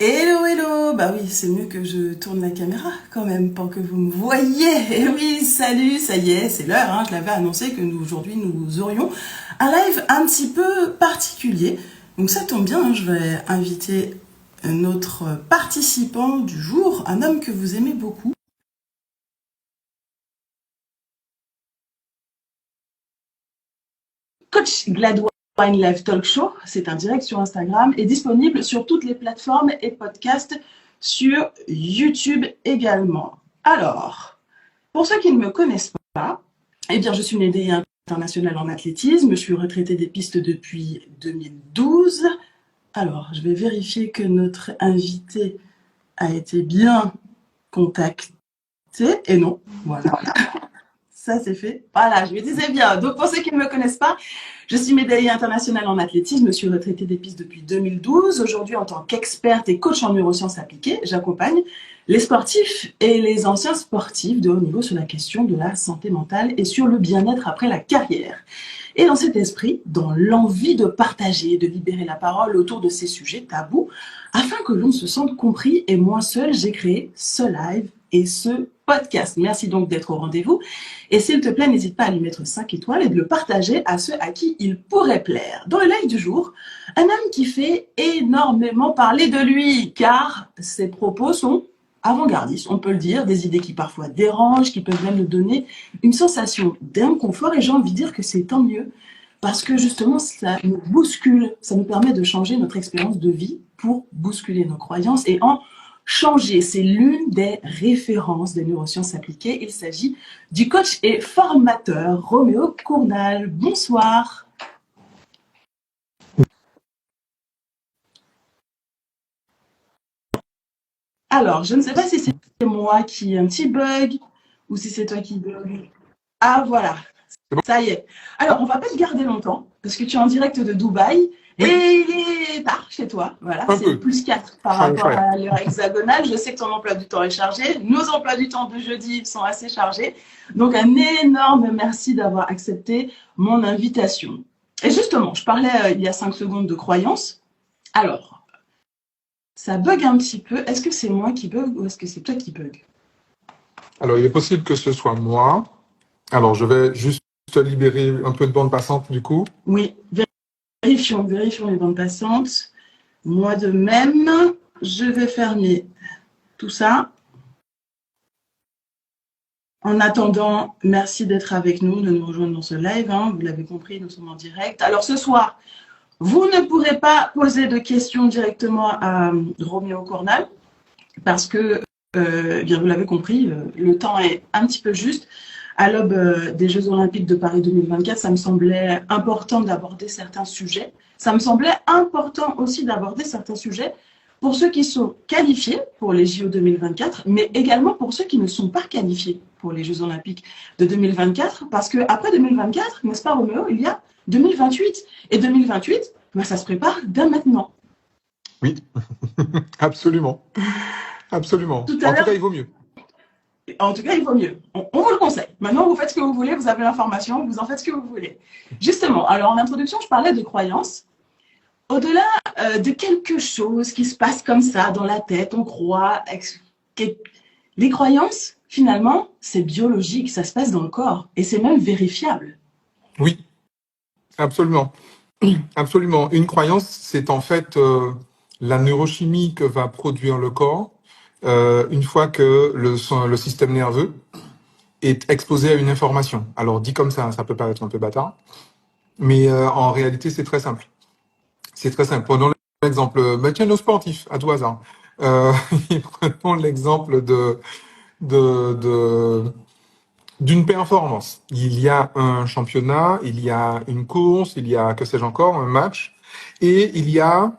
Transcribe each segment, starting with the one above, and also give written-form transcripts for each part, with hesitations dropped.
Hello, hello! Bah oui, c'est mieux que je tourne la caméra quand même pour que vous me voyez. Et oui, salut, ça y est, c'est l'heure. Je l'avais annoncé que aujourd'hui nous aurions un live un petit peu particulier. Donc ça tombe bien, je vais inviter notre participant du jour, un homme que vous aimez beaucoup. Coach Gladwine Live Talk Show, c'est un direct sur Instagram et disponible sur toutes les plateformes et podcasts sur YouTube également. Alors, pour ceux qui ne me connaissent pas, eh bien, je suis une DI internationale en athlétisme. Je suis retraitée des pistes depuis 2012. Alors, je vais vérifier que notre invité a été bien contacté. Et non, voilà. Ça, c'est fait. Voilà, je me disais bien. Donc, pour ceux qui ne me connaissent pas, je suis médaillée internationale en athlétisme. Je suis retraitée des pistes depuis 2012. Aujourd'hui, en tant qu'experte et coach en neurosciences appliquées, j'accompagne les sportifs et les anciens sportifs de haut niveau sur la question de la santé mentale et sur le bien-être après la carrière. Et dans cet esprit, dans l'envie de partager, de libérer la parole autour de ces sujets tabous, afin que l'on se sente compris et moins seul, j'ai créé ce live et ce podcast. Merci donc d'être au rendez-vous. Et s'il te plaît, n'hésite pas à lui mettre 5 étoiles et de le partager à ceux à qui il pourrait plaire. Dans le live du jour, un homme qui fait énormément parler de lui, car ses propos sont avant-gardistes, on peut le dire, des idées qui parfois dérangent, qui peuvent même nous donner une sensation d'inconfort. Et j'ai envie de dire que c'est tant mieux, parce que justement, ça nous bouscule, ça nous permet de changer notre expérience de vie pour bousculer nos croyances et en changer. C'est l'une des références des neurosciences appliquées. Il s'agit du coach et formateur Roméo Cournal. Bonsoir. Alors, je ne sais pas si c'est moi qui ai un petit bug ou si c'est toi qui bug. Ah, voilà. C'est bon? Ça y est. Alors, on va pas te garder longtemps parce que tu es en direct de Dubaï et Oui, il est tard chez toi. Voilà, un c'est peu. plus 4 par Ça rapport incroyable. à l'heure hexagonale. Je sais que ton emploi du temps est chargé. Nos emplois du temps de jeudi sont assez chargés. Donc, un énorme merci d'avoir accepté mon invitation. Et justement, je parlais il y a 5 secondes de croyances. Alors, ça bug un petit peu. Est-ce que c'est moi qui bug ou est-ce que c'est toi qui bug? Alors, il est possible que ce soit moi. Alors, je vais juste libérer un peu de bande passante du coup. Oui, vérifions les bandes passantes. Moi de même, je vais fermer tout ça. En attendant, merci d'être avec nous, de nous rejoindre dans ce live. Vous l'avez compris, nous sommes en direct. Alors ce soir, vous ne pourrez pas poser de questions directement à Roméo Cournal parce que, bien vous l'avez compris, le temps est un petit peu juste. À l'aube des Jeux Olympiques de Paris 2024, ça me semblait important d'aborder certains sujets. Ça me semblait important aussi d'aborder certains sujets pour ceux qui sont qualifiés pour les JO 2024, mais également pour ceux qui ne sont pas qualifiés pour les Jeux Olympiques de 2024, parce qu'après 2024, n'est-ce pas Roméo, il y a 2028. Et 2028, ça se prépare dès maintenant. Oui, absolument. Absolument. Tout à En tout cas, l'heure, il vaut mieux. en tout cas, il vaut mieux. On vous le conseille. Maintenant, vous faites ce que vous voulez, vous avez l'information, vous en faites ce que vous voulez. Justement, alors en introduction, je parlais de croyances. Au-delà de quelque chose qui se passe comme ça dans la tête, on croit. Les croyances, finalement, c'est biologique, ça se passe dans le corps et c'est même vérifiable. Oui, absolument. Absolument. Une croyance, c'est en fait la neurochimie que va produire le corps une fois que le système nerveux est exposé à une information. Alors, dit comme ça peut paraître un peu bâtard, mais en réalité, c'est très simple. C'est très simple. Prenons l'exemple, tiens, nos sportifs, à tout hasard. Euh, prenons l'exemple de, d'une performance. Il y a un championnat, il y a une course, il y a, que sais-je encore, un match, et il y a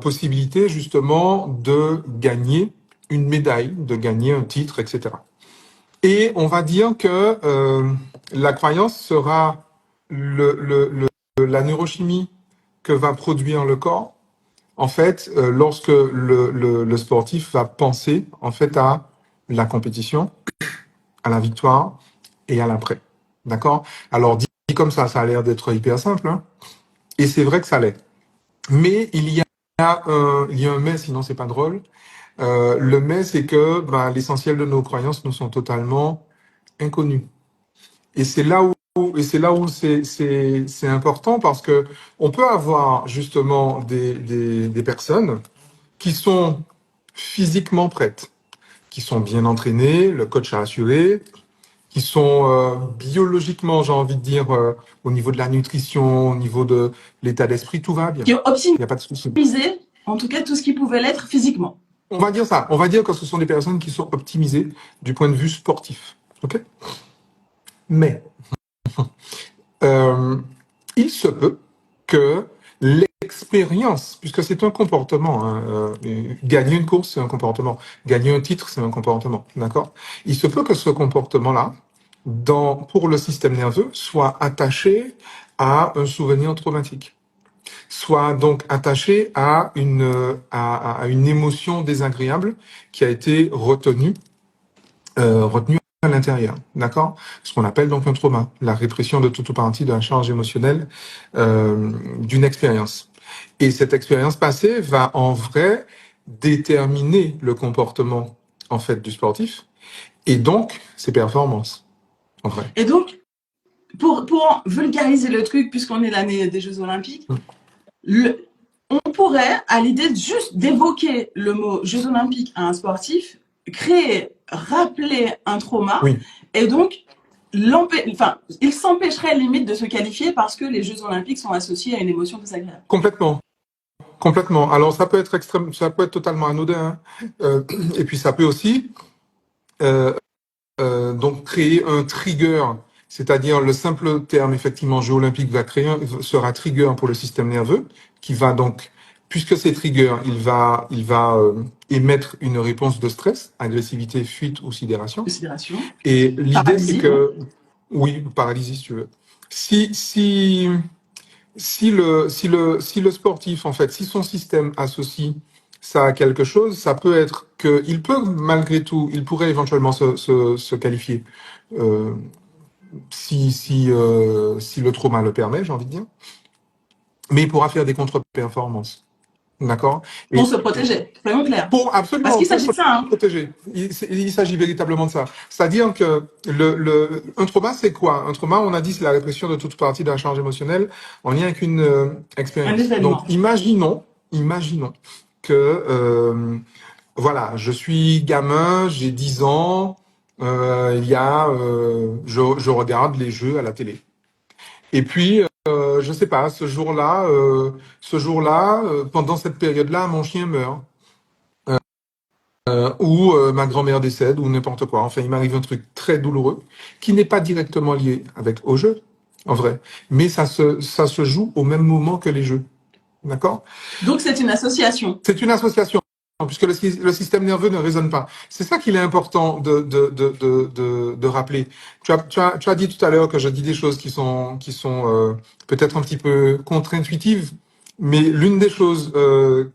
possibilité justement de gagner une médaille, de gagner un titre, etc. Et on va dire que la croyance sera la neurochimie que va produire le corps, en fait, lorsque le sportif va penser en fait à la compétition, à la victoire et à l'après. D'accord? Alors, dit comme ça a l'air d'être hyper simple, hein, et c'est vrai que ça l'est. Mais il y il y a un mais, sinon c'est pas drôle. Le mais, c'est que l'essentiel de nos croyances nous sont totalement inconnus. Et c'est là où c'est important parce que on peut avoir justement des personnes qui sont physiquement prêtes, qui sont bien entraînées, le coach a assuré, qui sont biologiquement, j'ai envie de dire, au niveau de la nutrition, au niveau de l'état d'esprit, tout va bien. Qui ont Il n'y a pas de souci. optimisé, en tout cas, tout ce qui pouvait l'être physiquement. On va dire ça. On va dire que ce sont des personnes qui sont optimisées du point de vue sportif. Ok. Mais il se peut que l'expérience, puisque c'est un comportement, hein, gagner une course, c'est un comportement, gagner un titre, c'est un comportement, d'accord? Il se peut que ce comportement-là, pour le système nerveux, soit attaché à un souvenir traumatique, soit donc attaché à une émotion désagréable qui a été retenue à l'intérieur, d'accord? Ce qu'on appelle donc un trauma, la répression de toute ou partie de la charge émotionnelle d'une expérience. Et cette expérience passée va en vrai déterminer le comportement en fait du sportif et donc ses performances en vrai. Et donc, pour vulgariser le truc, puisqu'on est l'année des Jeux Olympiques, on pourrait, à l'idée juste d'évoquer le mot Jeux Olympiques à un sportif, rappeler un trauma, Oui. et donc il s'empêcherait limite de se qualifier parce que les Jeux Olympiques sont associés à une émotion désagréable. Complètement. Complètement. Alors ça peut être extrême, ça peut être totalement anodin, hein. Et puis ça peut aussi donc créer un trigger, c'est-à-dire le simple terme effectivement jeu olympique sera trigger pour le système nerveux qui va donc, puisque c'est trigger, il va émettre une réponse de stress, agressivité, fuite ou sidération. Et l'idée c'est que oui, paralysie si tu veux. Si le sportif, en fait, si son système associe ça à quelque chose, ça peut être qu'il peut, malgré tout, il pourrait éventuellement se qualifier si le trauma le permet, j'ai envie de dire. Mais il pourra faire des contre-performances. D'accord? Pour se protéger, soyons clairs. Absolument. Parce qu'il s'agit de ça. Hein. Protéger. Il s'agit véritablement de ça. C'est-à-dire que un trauma, c'est quoi? Un trauma, on a dit, c'est la répression de toute partie de la charge émotionnelle en lien avec une expérience. Donc, imaginons que, voilà, je suis gamin, j'ai 10 ans, je regarde les jeux à la télé. Et puis, je sais pas, ce jour-là, pendant cette période-là, mon chien meurt. Ou ma grand-mère décède, ou n'importe quoi. Enfin, il m'arrive un truc très douloureux, qui n'est pas directement lié au jeu, en vrai. Mais ça se joue au même moment que les jeux. D'accord? Donc, c'est une association. C'est une association, puisque le système nerveux ne résonne pas. C'est ça qu'il est important de rappeler. Tu as dit tout à l'heure que je dis des choses qui sont peut-être un petit peu contre-intuitives, mais l'une des choses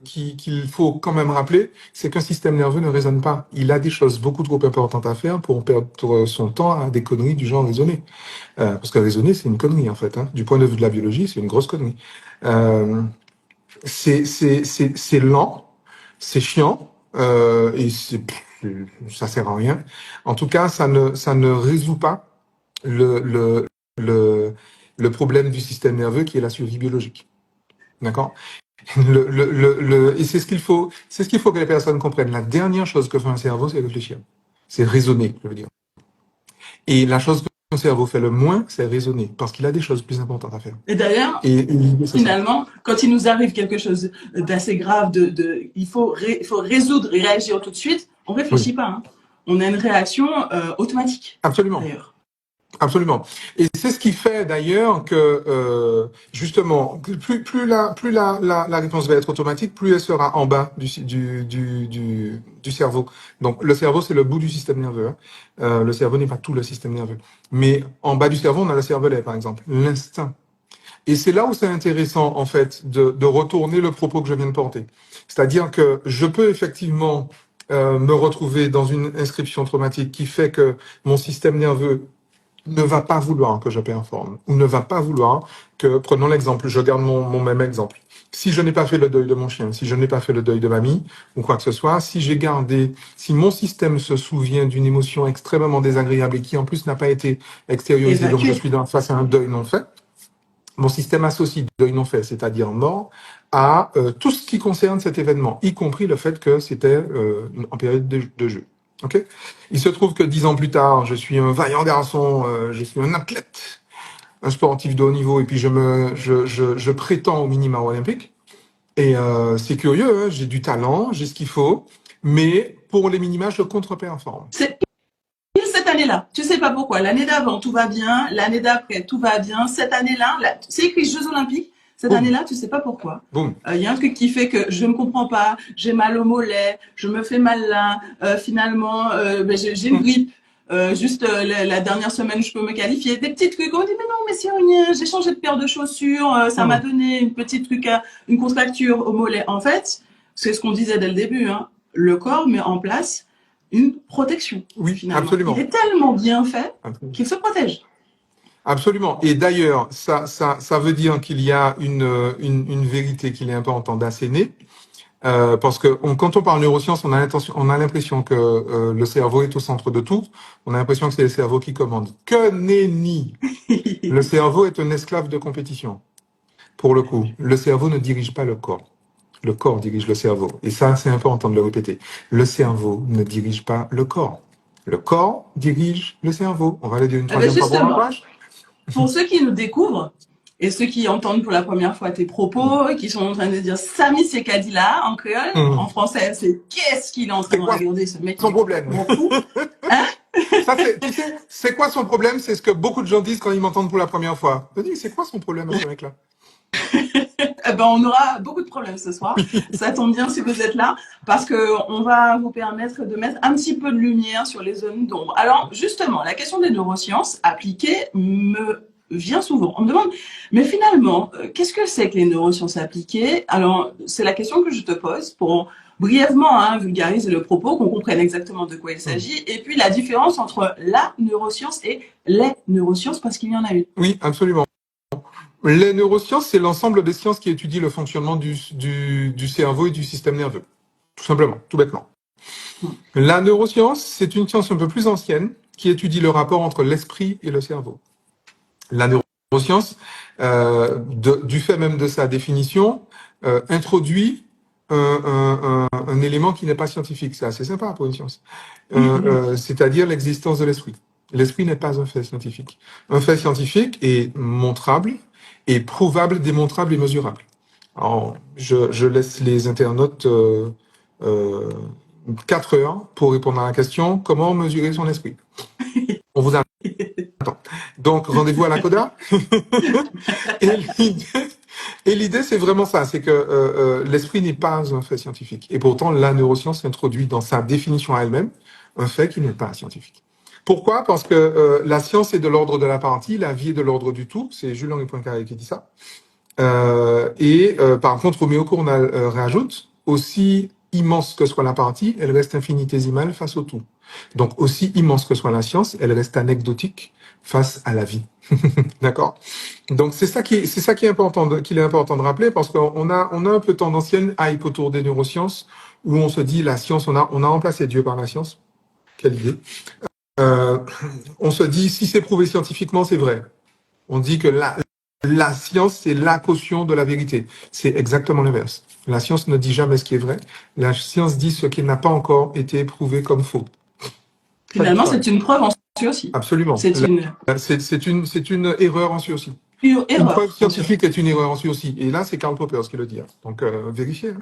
qu'il faut quand même rappeler, c'est qu'un système nerveux ne résonne pas. Il a des choses beaucoup trop importantes à faire pour perdre son temps à des conneries du genre raisonner. Parce que raisonner, c'est une connerie, en fait. Hein. Du point de vue de la biologie, c'est une grosse connerie. C'est lent, c'est chiant, et ça sert à rien. En tout cas, ça ne résout pas le problème du système nerveux qui est la survie biologique. D'accord? Et c'est ce qu'il faut que les personnes comprennent. La dernière chose que fait un cerveau, c'est réfléchir. C'est raisonner, je veux dire. Et la chose que le cerveau fait le moins, c'est raisonner, parce qu'il a des choses plus importantes à faire. Et d'ailleurs, finalement, quand il nous arrive quelque chose d'assez grave, il faut résoudre et réagir tout de suite, on réfléchit pas. Hein. On a une réaction automatique. Absolument. D'ailleurs. Absolument. Et c'est ce qui fait d'ailleurs que justement, plus la réponse va être automatique, plus elle sera en bas du cerveau. Donc le cerveau, c'est le bout du système nerveux. Hein. Le cerveau n'est pas tout le système nerveux. Mais en bas du cerveau, on a le cervelet, par exemple, l'instinct. Et c'est là où c'est intéressant, en fait, de retourner le propos que je viens de porter. C'est-à-dire que je peux effectivement me retrouver dans une inscription traumatique qui fait que mon système nerveux ne va pas vouloir que je performe, ou ne va pas vouloir que, prenons l'exemple, je garde mon même exemple. Si je n'ai pas fait le deuil de mon chien, si je n'ai pas fait le deuil de mamie, ou quoi que ce soit, si mon système se souvient d'une émotion extrêmement désagréable et qui en plus n'a pas été extériorisée, donc je suis face à un deuil non fait, mon système associe deuil non fait, c'est-à-dire mort, à tout ce qui concerne cet événement, y compris le fait que c'était en période de jeu. Okay. Il se trouve que 10 ans plus tard, je suis un vaillant garçon, je suis un athlète, un sportif de haut niveau, et puis je prétends au minima olympique. Et c'est curieux, hein, j'ai du talent, j'ai ce qu'il faut, mais pour les minima, je contre-performe. C'est cette année-là, tu sais pas pourquoi. L'année d'avant, tout va bien. L'année d'après, tout va bien. Cette année-là, c'est écrit Jeux Olympiques. Cette année-là, tu sais pas pourquoi. Y a un truc qui fait que je ne comprends pas. J'ai mal au mollet, je me fais mal là. Finalement, j'ai une grippe. La dernière semaine, je peux me qualifier. Des petits trucs. On dit mais non, mais c'est rien. J'ai changé de paire de chaussures. Ça m'a donné une petite truc, une contracture au mollet. En fait, c'est ce qu'on disait dès le début. Hein. Le corps met en place une protection. Oui, finalement. Absolument. Il est tellement bien fait qu'il se protège. Absolument. Et d'ailleurs, ça veut dire qu'il y a une vérité qu'il est important d'asséner. Parce que quand on parle neurosciences, on a l'impression que le cerveau est au centre de tout. On a l'impression que c'est le cerveau qui commande. Que nenni. Le cerveau est un esclave de compétition. Pour le coup, le cerveau ne dirige pas le corps. Le corps dirige le cerveau. Et ça, c'est important de le répéter. Le cerveau ne dirige pas le corps. Le corps dirige le cerveau. On va le dire une troisième fois pour la page. Pour ceux qui nous découvrent et ceux qui entendent pour la première fois tes propos et qui sont en train de dire Samy c'est Kadila en créole, en français c'est qu'est-ce qu'il est en train de regarder ce mec. Son problème. Hein? Ça, c'est quoi son problème? C'est ce que beaucoup de gens disent quand ils m'entendent pour la première fois. Je dis, c'est quoi son problème à ce mec-là? On aura beaucoup de problèmes ce soir. Ça tombe bien si vous êtes là, parce qu'on va vous permettre de mettre un petit peu de lumière sur les zones d'ombre. Alors, justement, la question des neurosciences appliquées me vient souvent. On me demande, mais finalement, qu'est-ce que c'est que les neurosciences appliquées? Alors, c'est la question que je te pose pour brièvement vulgariser le propos, qu'on comprenne exactement de quoi il s'agit, et puis la différence entre la neuroscience et les neurosciences, parce qu'il y en a une. Oui, absolument. Les neurosciences, c'est l'ensemble des sciences qui étudient le fonctionnement du cerveau et du système nerveux. Tout simplement, tout bêtement. La neuroscience, c'est une science un peu plus ancienne qui étudie le rapport entre l'esprit et le cerveau. La neuroscience, du fait même de sa définition, introduit un élément qui n'est pas scientifique. C'est assez sympa pour une science. C'est-à-dire l'existence de l'esprit. L'esprit n'est pas un fait scientifique. Un fait scientifique est montrable, et prouvable, démontrable et mesurable. Alors, je laisse les internautes 4 heures pour répondre à la question comment mesurer son esprit. On vous attend. Donc, rendez-vous à la Coda. Et l'idée, c'est vraiment ça, c'est que l'esprit n'est pas un fait scientifique. Et pourtant, la neuroscience introduit dans sa définition à elle-même un fait qui n'est pas scientifique. Pourquoi? Parce que la science est de l'ordre de la partie, la vie est de l'ordre du tout. C'est Jules-Henri Poincaré qui dit ça. Par contre, Roméo Cournal rajoute, aussi immense que soit la partie, elle reste infinitésimale face au tout. Donc, aussi immense que soit la science, elle reste anecdotique face à la vie. D'accord? Donc, c'est ça qui est important, qu'il est important de rappeler, parce qu'on a un peu tant d'ancienne hype autour des neurosciences, où on se dit, la science, on a remplacé Dieu par la science. Quelle idée. On se dit, si c'est prouvé scientifiquement, c'est vrai. On dit que la science, c'est la caution de la vérité. C'est exactement l'inverse. La science ne dit jamais ce qui est vrai. La science dit ce qui n'a pas encore été prouvé comme faux. Finalement, c'est une preuve en soi aussi. Absolument. C'est une erreur en soi aussi. Une preuve scientifique est une erreur en soi aussi. Et là, c'est Karl Popper qui le dit. Donc, vérifiez.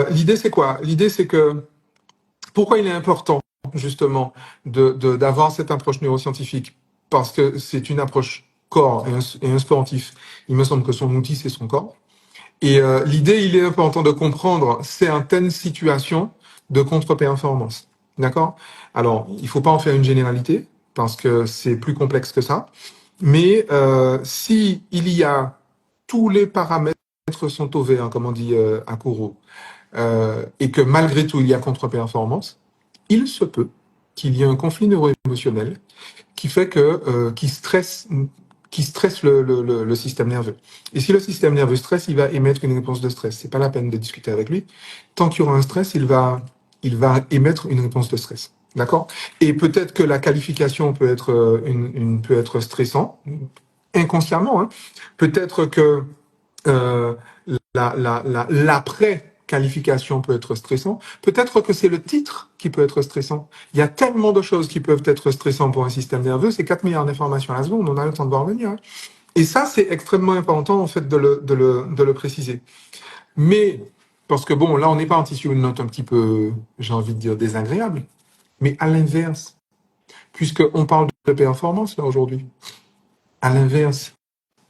L'idée, c'est quoi? L'idée, c'est que pourquoi il est important justement d'avoir cette approche neuroscientifique, parce que c'est une approche corps et un sportif. Il me semble que son outil, c'est son corps. Et l'idée, il est important de comprendre certaines situations de contre-performance. D'accord? Alors, il faut pas en faire une généralité, parce que c'est plus complexe que ça. Mais si il y a tous les paramètres sont au vert, comme on dit à Kourou, et que malgré tout, il y a contre-performance, il se peut qu'il y ait un conflit neuro-émotionnel qui fait que qui stresse le système nerveux. Et si le système nerveux stresse, il va émettre une réponse de stress. C'est pas la peine de discuter avec lui. Tant qu'il y aura un stress, il va émettre une réponse de stress. D'accord? Et peut-être que la qualification peut être peut être stressant inconsciemment. Hein. Peut-être que euh, l'après-qualification peut être stressant. Peut-être que c'est le titre qui peut être stressant. Il y a tellement de choses qui peuvent être stressantes pour un système nerveux. C'est 4 milliards d'informations à la seconde. On a le temps de voir venir. Hein. Et ça, c'est extrêmement important, en fait, de le préciser. Mais, parce que bon, là, on n'est pas sur une note un petit peu, j'ai envie de dire, désagréable. Mais à l'inverse, puisqu'on parle de performance, là, aujourd'hui, à l'inverse,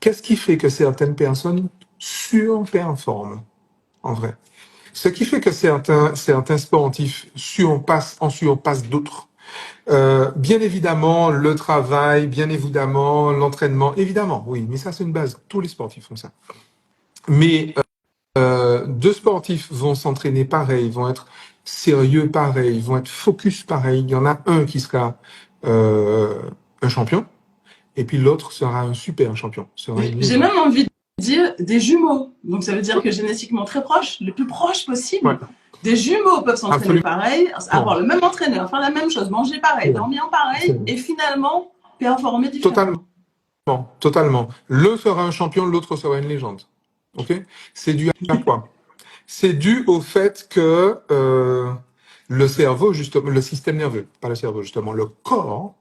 qu'est-ce qui fait que certaines personnes surperforment, en vrai? Ce qui fait que certains sportifs surpassent d'autres. Bien évidemment, le travail, bien évidemment, l'entraînement, évidemment, oui, mais ça, c'est une base. Tous les sportifs font ça. Mais deux sportifs vont s'entraîner pareil, vont être sérieux pareil, vont être focus pareil. Il y en a un qui sera un champion, et puis l'autre sera un super champion. J'ai même envie de dire des jumeaux. Donc ça veut dire que génétiquement très proches, le plus proche possible. Ouais. Des jumeaux peuvent s'entraîner pareil, avoir le même entraîneur, faire la même chose, manger pareil, dormir pareil, et finalement performer différemment. Totalement. L'un sera un champion, l'autre sera une légende. Ok? C'est dû à quoi? C'est dû au fait que le cerveau, justement, le système nerveux, pas le cerveau, justement, le corps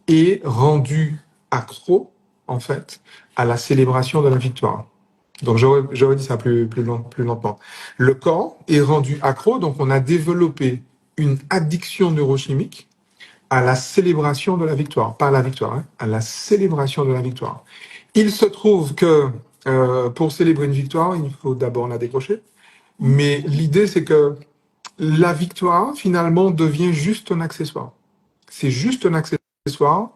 est rendu accro, en fait, à la célébration de la victoire. Donc, j'aurais dit ça plus lentement. Le corps est rendu accro, donc on a développé une addiction neurochimique à la célébration de la victoire. Pas à la victoire, hein, à la célébration de la victoire. Il se trouve que pour célébrer une victoire, il faut d'abord la décrocher. Mais l'idée, c'est que la victoire, finalement, devient juste un accessoire. C'est juste un accessoire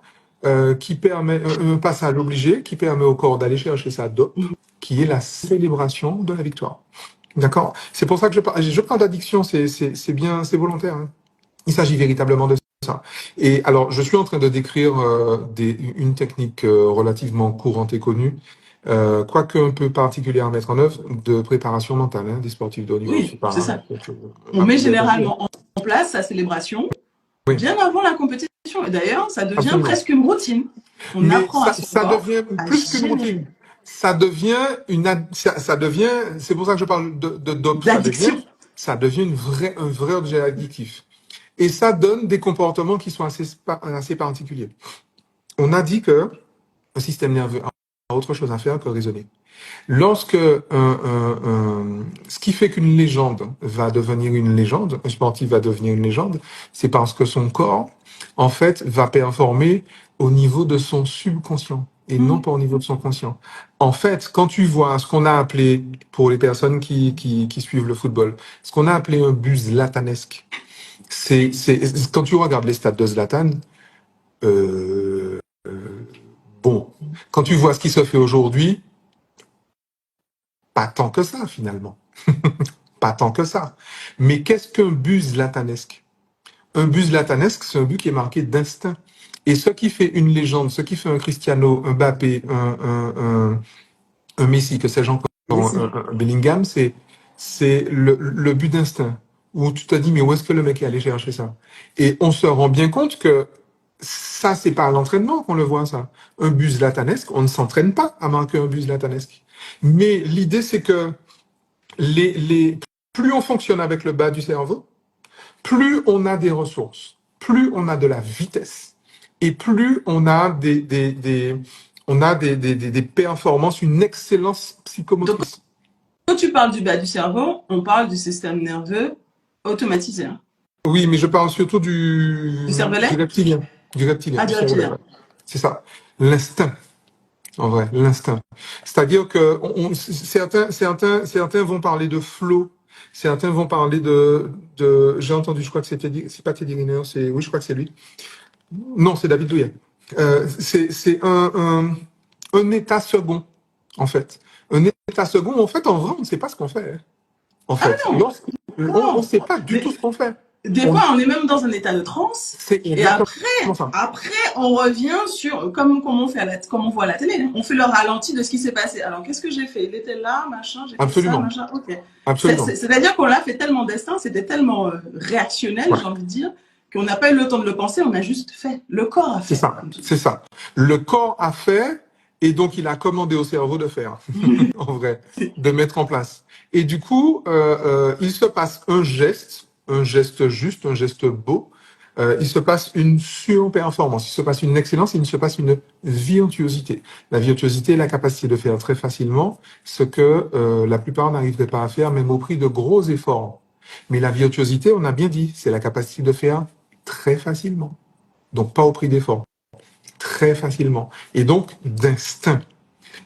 qui permet un passage obligé, qui permet au corps d'aller chercher sa dope, qui est la célébration de la victoire. D'accord? C'est pour ça que je parle d'addiction, c'est bien, c'est volontaire. Hein. Il s'agit véritablement de ça. Et alors, je suis en train de décrire une technique relativement courante et connue, quoique un peu particulière à mettre en œuvre, de préparation mentale des sportifs de haut niveau. Oui, c'est ça. On met généralement en place sa célébration bien avant la compétition. Et d'ailleurs, ça devient presque une routine. On apprend à ça devient plus qu'une routine. Ça devient c'est pour ça que je parle de dope. Ça devient un vrai objet addictif. Et ça donne des comportements qui sont assez particuliers. On a dit que le système nerveux a autre chose à faire que raisonner. Lorsque ce qui fait qu'une légende va devenir une légende, un sportif va devenir une légende, c'est parce que son corps, en fait, va performer au niveau de son subconscient et non pas au niveau de son conscient. En fait, quand tu vois ce qu'on a appelé, pour les personnes qui suivent le football, ce qu'on a appelé un bus zlatanesque, c'est quand tu regardes les stats de Zlatan, bon, quand tu vois ce qui se fait aujourd'hui, pas tant que ça, finalement. Pas tant que ça. Mais qu'est-ce qu'un but zlatanesque? Un but zlatanesque, c'est un but qui est marqué d'instinct. Et ce qui fait une légende, ce qui fait un Cristiano, un Mbappé, un Messi, que sais-je encore, un Bellingham, c'est le but d'instinct. Où tu te dis, mais où est-ce que le mec est allé chercher ça? Et on se rend bien compte que ça, c'est pas à l'entraînement qu'on le voit, ça. Un but zlatanesque, on ne s'entraîne pas à marquer un but zlatanesque. Mais l'idée, c'est que plus on fonctionne avec le bas du cerveau, plus on a des ressources, plus on a de la vitesse, et plus on a des performances, une excellence psychomotrice. Donc, quand tu parles du bas du cerveau, on parle du système nerveux automatisé. Oui, mais je parle surtout du reptilien. Du reptilien. Ah, du reptilien. C'est ça. L'instinct. En vrai, l'instinct. C'est-à-dire que certains vont parler de flow, certains vont parler de j'ai entendu, je crois que c'est pas Teddy Riner, oui, je crois que c'est lui. Non, c'est David Douillet. C'est un état second, en fait. Un état second, en fait, en vrai, on ne sait pas ce qu'on fait. En fait, on ne sait pas du tout ce qu'on fait. Des fois, on est même dans un état de transe. C'est Et exactement ça. après, on revient sur, comme on voit à la télé, on fait le ralenti de ce qui s'est passé. Alors, qu'est-ce que j'ai fait? Il était là, machin, j'ai fait ça, Absolument. machin, ok. Absolument. C'est-à-dire qu'on l'a fait tellement d'instinct, c'était tellement réactionnel, Ouais. j'ai envie de dire, qu'on n'a pas eu le temps de le penser, on a juste fait. Le corps a fait. C'est ça. C'est ça. Le corps a fait, et donc il a commandé au cerveau de faire, en vrai, de mettre en place. Et du coup, il se passe un geste juste, un geste beau. Il se passe une surperformance, il se passe une excellence, il se passe une virtuosité. La virtuosité est la capacité de faire très facilement ce que la plupart n'arriveraient pas à faire, même au prix de gros efforts. Mais la virtuosité, on a bien dit, c'est la capacité de faire très facilement. Donc pas au prix d'efforts, très facilement. Et donc d'instinct.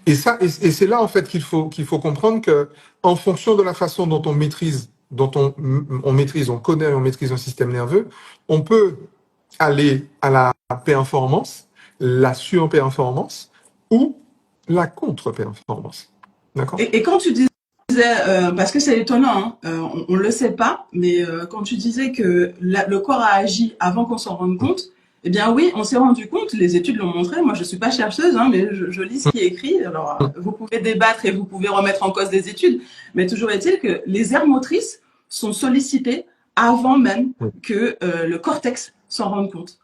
Et ça, et c'est là en fait qu'il faut comprendre que, en fonction de la façon dont on maîtrise, on connaît, on maîtrise un système nerveux, on peut aller à la performance, la surperformance ou la contre-performance. D'accord? Et quand tu disais, parce que c'est étonnant, hein, on ne le sait pas, mais quand tu disais que le corps a agi avant qu'on s'en rende compte, eh bien oui, on s'est rendu compte, les études l'ont montré, moi je ne suis pas chercheuse, hein, mais je lis ce qui est écrit, alors vous pouvez débattre et vous pouvez remettre en cause des études, mais toujours est-il que les aires motrices sont sollicitées avant même que le cortex s'en rende compte.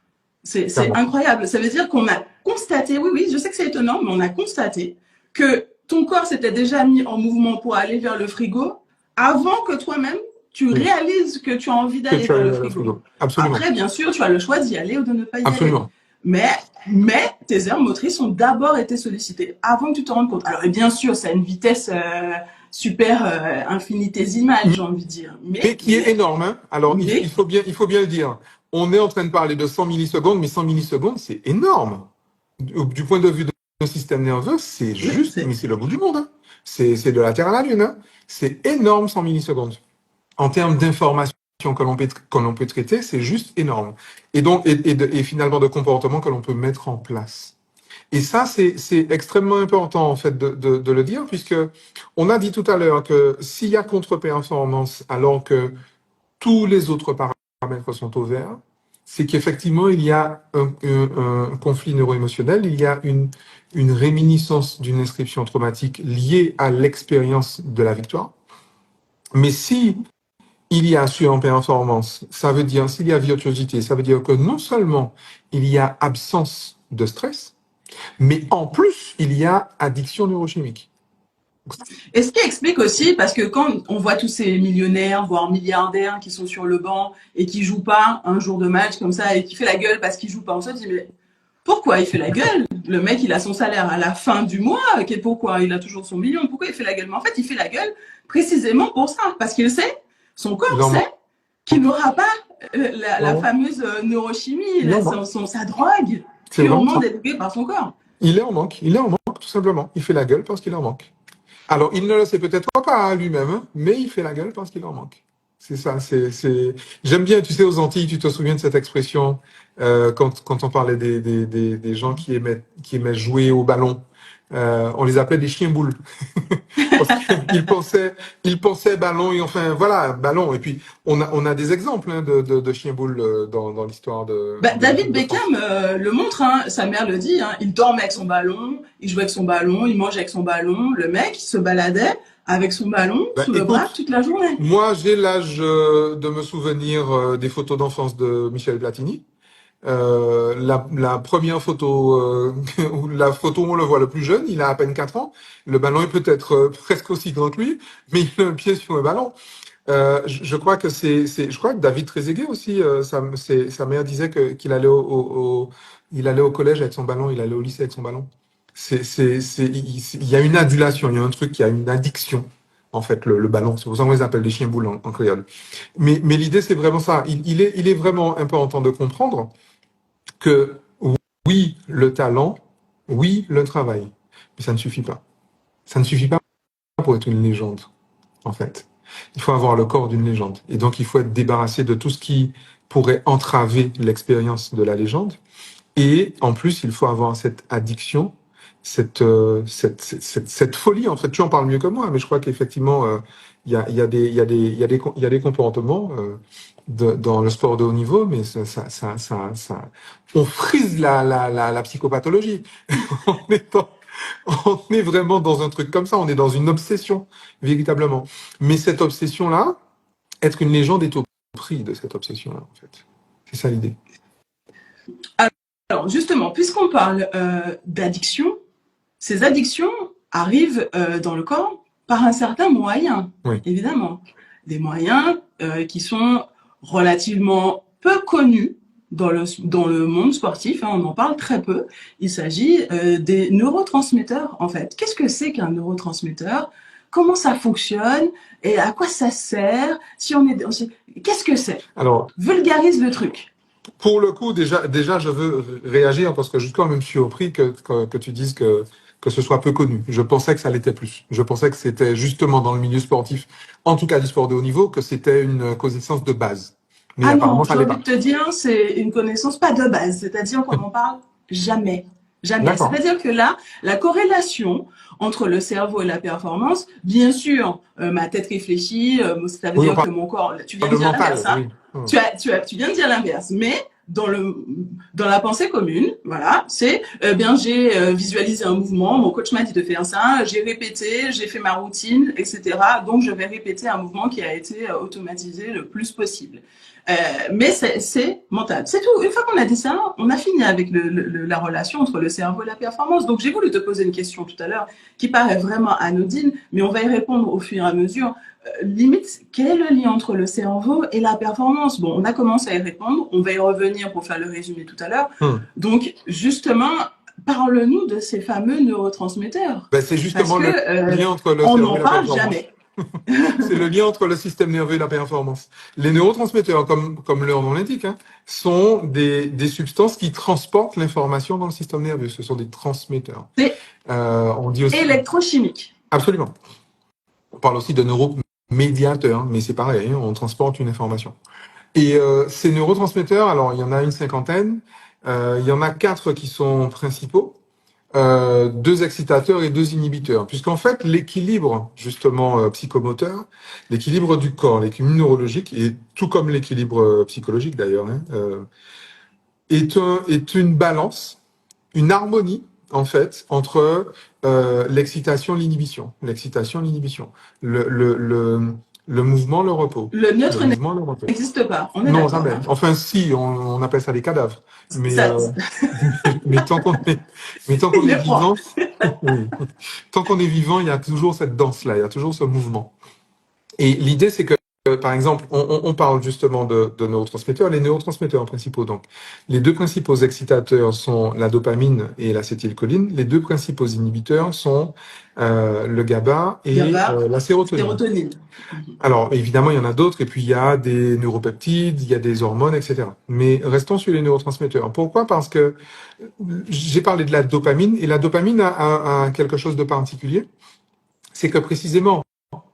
C'est incroyable, ça veut dire qu'on a constaté, oui, je sais que c'est étonnant, mais on a constaté que ton corps s'était déjà mis en mouvement pour aller vers le frigo avant que toi-même tu réalises que tu as envie d'aller vers le frigo. Absolument. Après, bien sûr, tu as le choix d'y aller ou de ne pas y Absolument. aller. Mais tes aires motrices ont d'abord été sollicitées avant que tu te rendes compte. Alors, et bien sûr, c'est à une vitesse super infinitésimale, j'ai envie de dire. Mais qui est énorme. Hein. Alors, il faut bien le dire. On est en train de parler de 100 millisecondes, mais 100 millisecondes, c'est énorme. Du point de vue d'un système nerveux, c'est juste, mais c'est le bout du monde. Hein. C'est de la Terre à la Lune. Hein. C'est énorme, 100 millisecondes. En termes d'informations que l'on peut traiter, c'est juste énorme. Et donc, et finalement, de comportements que l'on peut mettre en place. Et ça, c'est extrêmement important, en fait, de le dire, puisque on a dit tout à l'heure que s'il y a contre-performance, alors que tous les autres paramètres sont au vert, c'est qu'effectivement, il y a un conflit neuro-émotionnel, il y a une réminiscence d'une inscription traumatique liée à l'expérience de la victoire. Mais si il y a surperformance, ça veut dire, s'il y a virtuosité, ça veut dire que non seulement il y a absence de stress, mais en plus, il y a addiction neurochimique. Et ce qui explique aussi, parce que quand on voit tous ces millionnaires, voire milliardaires qui sont sur le banc et qui jouent pas un jour de match comme ça et qui fait la gueule parce qu'il joue pas, on se dit mais pourquoi il fait la gueule? Le mec, il a son salaire à la fin du mois. Pourquoi il a toujours son million? Pourquoi il fait la gueule? Mais en fait, il fait la gueule précisément pour ça, parce qu'il sait, son corps sait qu'il n'aura pas la fameuse neurochimie, sa drogue, purement développée par son corps. Il est en manque, tout simplement. Il fait la gueule parce qu'il en manque. Alors, il ne le sait peut-être pas lui-même, mais il fait la gueule parce qu'il en manque. C'est ça. J'aime bien, tu sais, aux Antilles, tu te souviens de cette expression quand on parlait des gens qui aimaient jouer au ballon. On les appelait des chiens-boules. ils pensaient ballon, et enfin, voilà, ballon. Et puis, on a des exemples hein, de chiens-boules dans l'histoire de... David Beckham le montre, hein, sa mère le dit, hein, il dormait avec son ballon, il jouait avec son ballon, il mangeait avec son ballon. Le mec, il se baladait avec son ballon sous le bras toute la journée. Moi, j'ai l'âge de me souvenir des photos d'enfance de Michel Platini. La première photo, la photo où on le voit le plus jeune, il a à peine 4 ans. Le ballon est peut-être presque aussi grand que lui, mais il a un pied sur le ballon. Je crois que je crois que David Trezeguet aussi, sa mère disait qu'il allait il allait au collège avec son ballon, il allait au lycée avec son ballon. Il y a une adulation, il y a un truc, il y a une addiction. En fait, le ballon, c'est pour ça qu'on les appelle des chiens-boules en créole. Mais l'idée, c'est vraiment ça. Il est vraiment important de comprendre que oui, le talent, oui, le travail, mais ça ne suffit pas. Ça ne suffit pas pour être une légende, en fait. Il faut avoir le corps d'une légende. Et donc, il faut être débarrassé de tout ce qui pourrait entraver l'expérience de la légende. Et en plus, il faut avoir cette addiction, cette folie. En fait, tu en parles mieux que moi, mais je crois qu'effectivement, il y a des comportements dans le sport de haut niveau, mais on frise la psychopathologie. on, est dans- on est vraiment dans un truc comme ça, on est dans une obsession, véritablement. Mais cette obsession-là, être une légende est au prix de cette obsession-là, en fait. C'est ça l'idée. Alors, justement, puisqu'on parle d'addiction, ces addictions arrivent dans le corps par un certain moyen, Oui. évidemment. Des moyens qui sont relativement peu connus dans le monde sportif, hein, on en parle très peu. Il s'agit des neurotransmetteurs, en fait. Qu'est-ce que c'est qu'un neurotransmetteur? Comment ça fonctionne? Et à quoi ça sert? Qu'est-ce que c'est? Alors, vulgarise le truc. Pour le coup, déjà, je veux réagir parce que jusqu'à même je suis surpris que tu dises que ce soit peu connu. Je pensais que ça l'était plus. Je pensais que c'était justement dans le milieu sportif, en tout cas du sport de haut niveau, que c'était une connaissance de base. Mais apparemment, ça j'ai l'est envie pas. de te dire, c'est une connaissance pas de base. C'est-à-dire qu'on en parle jamais. Jamais. D'accord. C'est-à-dire que là, la corrélation entre le cerveau et la performance, bien sûr, ma tête réfléchit, ça veut Oui, dire que mon corps, tu viens de dire l'inverse, hein. Oui. Tu viens de dire l'inverse, mais dans la pensée commune, voilà, c'est bien j'ai visualisé un mouvement, mon coach m'a dit de faire ça, j'ai répété, j'ai fait ma routine, etc. Donc je vais répéter un mouvement qui a été automatisé le plus possible. Mais c'est mental. C'est tout. Une fois qu'on a dit ça, on a fini avec la relation entre le cerveau et la performance. Donc j'ai voulu te poser une question tout à l'heure qui paraît vraiment anodine, mais on va y répondre au fur et à mesure. Limite, quel est le lien entre le cerveau et la performance? Bon, on a commencé à y répondre, on va y revenir pour faire le résumé tout à l'heure. Donc, justement, parle-nous de ces fameux neurotransmetteurs. Ben, c'est justement le lien entre le cerveau et la performance. On n'en parle jamais. C'est le lien entre le système nerveux et la performance. Les neurotransmetteurs, comme leur nom l'indique, hein, sont des substances qui transportent l'information dans le système nerveux. Ce sont des transmetteurs. On dit aussi électrochimique. Absolument. On parle aussi de neuromédiateurs, mais c'est pareil, hein, on transporte une information. Et ces neurotransmetteurs, alors il y en a une cinquantaine, il y en a 4 qui sont principaux. 2 excitateurs et 2 inhibiteurs, puisqu'en fait l'équilibre justement psychomoteur, l'équilibre du corps, l'équilibre neurologique, et tout comme l'équilibre psychologique d'ailleurs, hein, est une balance, une harmonie en fait entre l'excitation, l'inhibition, le mouvement, le repos. Le neutre n'existe pas. On est non, jamais. Hein. Enfin, si, on appelle ça des cadavres. Mais, mais tant qu'on est vivant, oui. Tant qu'on est vivant, il y a toujours cette danse-là, il y a toujours ce mouvement. Et l'idée, c'est que, par exemple, on parle justement de neurotransmetteurs, les neurotransmetteurs principaux. Donc, les 2 principaux excitateurs sont la dopamine et l'acétylcholine. Les 2 principaux inhibiteurs sont le GABA et la sérotonine. Alors, évidemment, il y en a d'autres, et puis il y a des neuropeptides, il y a des hormones, etc. Mais restons sur les neurotransmetteurs. Pourquoi? Parce que j'ai parlé de la dopamine, et la dopamine a quelque chose de particulier. C'est que précisément,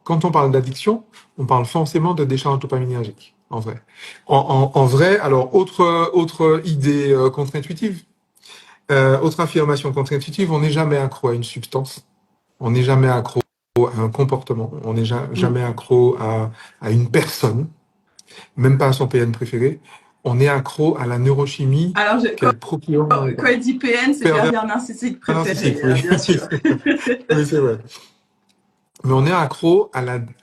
quand on parle d'addiction, on parle forcément de décharge dopaminergique, en vrai. En vrai, alors, autre idée contre-intuitive, autre affirmation contre-intuitive, on n'est jamais accro à une substance, on n'est jamais accro à un comportement, on n'est jamais accro à une personne, même pas à son PN préféré. On est accro à la neurochimie. Alors, quand il dit PN, c'est pervers narcissique préféré, oui. Bien sûr. Oui, c'est vrai. Mais on est accro à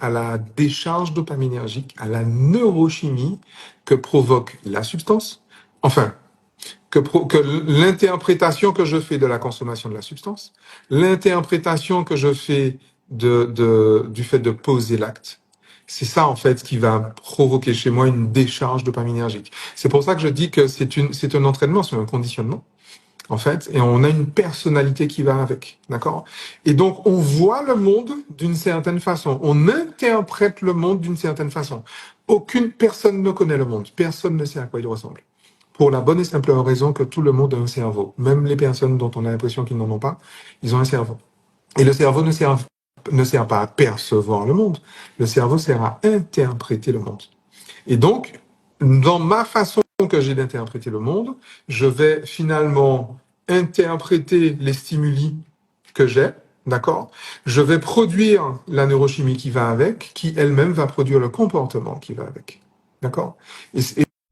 la décharge dopaminergique, à la neurochimie que provoque la substance. Enfin, que l'interprétation que je fais de la consommation de la substance, l'interprétation que je fais du fait de poser l'acte. C'est ça, en fait, qui va provoquer chez moi une décharge dopaminergique. C'est pour ça que je dis que c'est un entraînement, c'est un conditionnement, en fait, et on a une personnalité qui va avec, d'accord? Et donc, on voit le monde d'une certaine façon. On interprète le monde d'une certaine façon. Aucune personne ne connaît le monde. Personne ne sait à quoi il ressemble. Pour la bonne et simple raison que tout le monde a un cerveau. Même les personnes dont on a l'impression qu'ils n'en ont pas, ils ont un cerveau. Et le cerveau ne sert pas à percevoir le monde. Le cerveau sert à interpréter le monde. Et donc, dans ma façon que j'ai d'interpréter le monde, je vais finalement interpréter les stimuli que j'ai d'accord? Je vais produire la neurochimie qui va avec, qui elle-même va produire le comportement qui va avec, d'accord? Et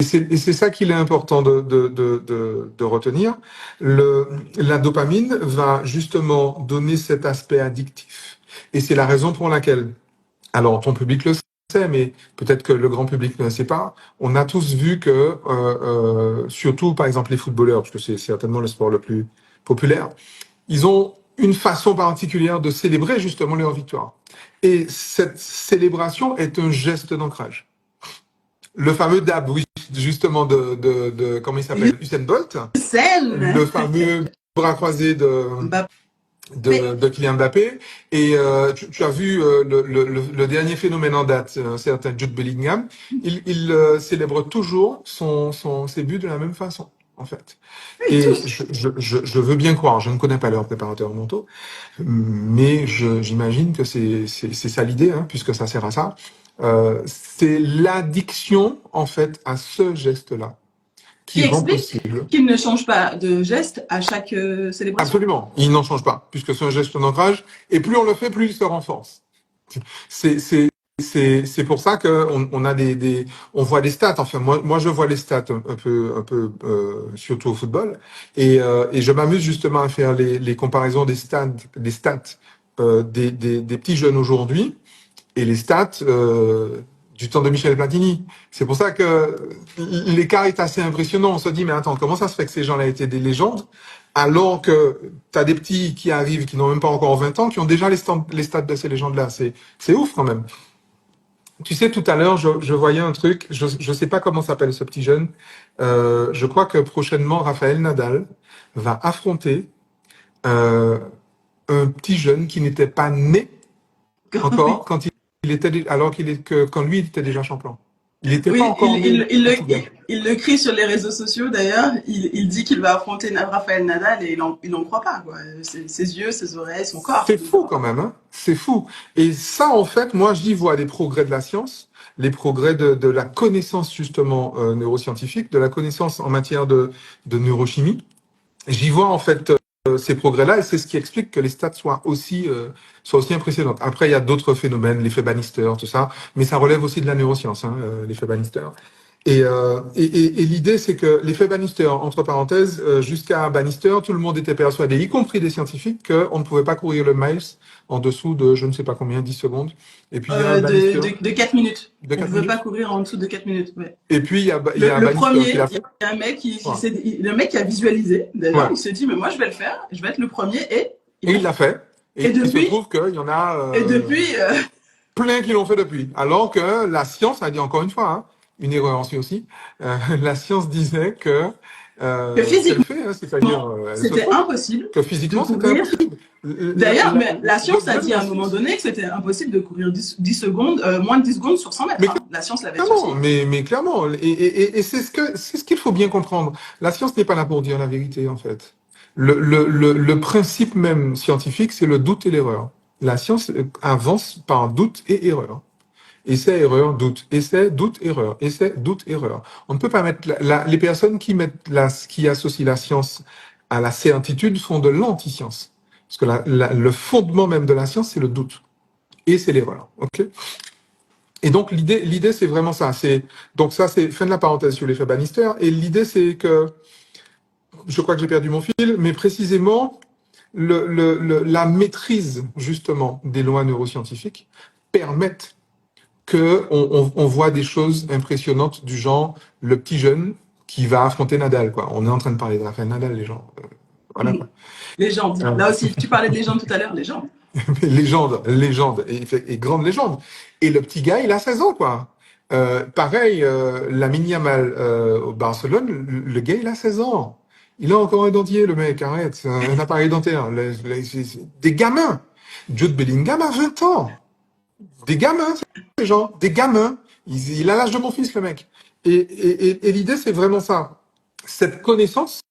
c'est ça qu'il est important de retenir. La dopamine va justement donner cet aspect addictif. Et c'est la raison pour laquelle, alors ton public le sait, mais peut-être que le grand public ne le sait pas, on a tous vu que, surtout par exemple les footballeurs, parce que c'est certainement le sport le plus populaire, ils ont une façon particulière de célébrer justement leur victoire. Et cette célébration est un geste d'ancrage. Le fameux dab, oui, justement, comment il s'appelle? Usain Bolt. Le fameux bras croisé de Kylian Mbappé. Et tu as vu le dernier phénomène en date, un certain Jude Bellingham. Il célèbre toujours ses buts de la même façon, en fait. Et je veux bien croire, je ne connais pas leurs préparateurs mentaux, mais j'imagine que c'est ça l'idée, hein, puisque ça sert à ça. C'est l'addiction, en fait, à ce geste-là qui rend possible qu'il ne change pas de geste à chaque célébration. Absolument, il n'en change pas, puisque c'est un geste d'ancrage, et plus on le fait, plus il se renforce. C'est pour ça qu'on a on voit des stats. Enfin, moi, je vois les stats un peu surtout au football, et je m'amuse justement à faire les comparaisons des stats des petits jeunes aujourd'hui et les stats du temps de Michel Platini. C'est pour ça que l'écart est assez impressionnant. On se dit, mais attends, comment ça se fait que ces gens-là étaient des légendes, alors que tu as des petits qui arrivent, qui n'ont même pas encore 20 ans, qui ont déjà les stats de ces légendes-là. C'est ouf quand même. Tu sais, tout à l'heure, je voyais un truc, je sais pas comment s'appelle ce petit jeune. Je crois que prochainement, Rafael Nadal va affronter un petit jeune qui n'était pas né encore quand quand lui il était déjà champion. Il n'était pas encore né. Il le crie sur les réseaux sociaux d'ailleurs. Il dit qu'il va affronter Rafael Nadal et il n'en croit pas, quoi. Ses yeux, ses oreilles, son corps. C'est fou quand même, hein. C'est fou. Et ça, en fait, moi, j'y vois les progrès de la science, les progrès de la connaissance justement neuroscientifique, de la connaissance en matière de neurochimie. J'y vois en fait ces progrès-là, et c'est ce qui explique que les stats soient aussi impressionnantes. Après, il y a d'autres phénomènes, l'effet Bannister, tout ça, mais ça relève aussi de la neuroscience, hein, l'effet Bannister. Et l'idée, c'est que l'effet Bannister, entre parenthèses, jusqu'à Bannister, tout le monde était persuadé, y compris des scientifiques, qu'on ne pouvait pas courir le miles en dessous de je ne sais pas combien, 10 secondes. Et puis, de 4 minutes. On ne pouvait pas courir en dessous de 4 minutes. Ouais. Et puis, il y a le premier, il y a un mec le mec qui a visualisé, d'ailleurs, il s'est dit, mais moi, je vais le faire, je vais être le premier, et il l'a fait. Et depuis, il se trouve qu'il y en a et depuis, plein qui l'ont fait depuis. Alors que la science a dit encore une fois, hein, une erreur aussi, la science disait que physiquement, c'est-à-dire c'était impossible. Que physiquement, c'était impossible. D'ailleurs, la science a dit à un moment donné que c'était impossible de courir 10 secondes, moins de 10 secondes sur 100 mètres. Mais la science l'avait dit aussi. Mais clairement, et c'est ce qu'il faut bien comprendre. La science n'est pas là pour dire la vérité, en fait. Le principe même scientifique, c'est le doute et l'erreur. La science avance par doute et erreur. Essai, erreur, doute. Essai, doute, erreur. Essai, doute, erreur. On ne peut pas mettre les personnes qui associent la science à la certitude font de l'anti-science. Parce que le fondement même de la science, c'est le doute. Et c'est l'erreur. OK? Et donc, l'idée, c'est vraiment ça. Donc ça, c'est fin de la parenthèse sur l'effet Bannister. Et l'idée, c'est que, je crois que j'ai perdu mon fil, mais précisément, la maîtrise, justement, des lois neuroscientifiques permettent on voit des choses impressionnantes du genre le petit jeune qui va affronter Nadal, quoi. On est en train de parler de Rafael Nadal, les gens. Voilà, quoi. Légende. Là aussi, tu parlais de légende tout à l'heure, légende. légende, et grande légende. Et le petit gars, il a 16 ans, quoi. Pareil, Lamine Yamal au Barcelone, le gars, il a 16 ans. Il a encore un dentier, le mec, arrête. Un appareil dentaire. Des gamins. Jude Bellingham a 20 ans. Des gamins, ces gens, des gamins. Il a l'âge de mon fils, le mec. Et l'idée, c'est vraiment ça. Cette connaissance,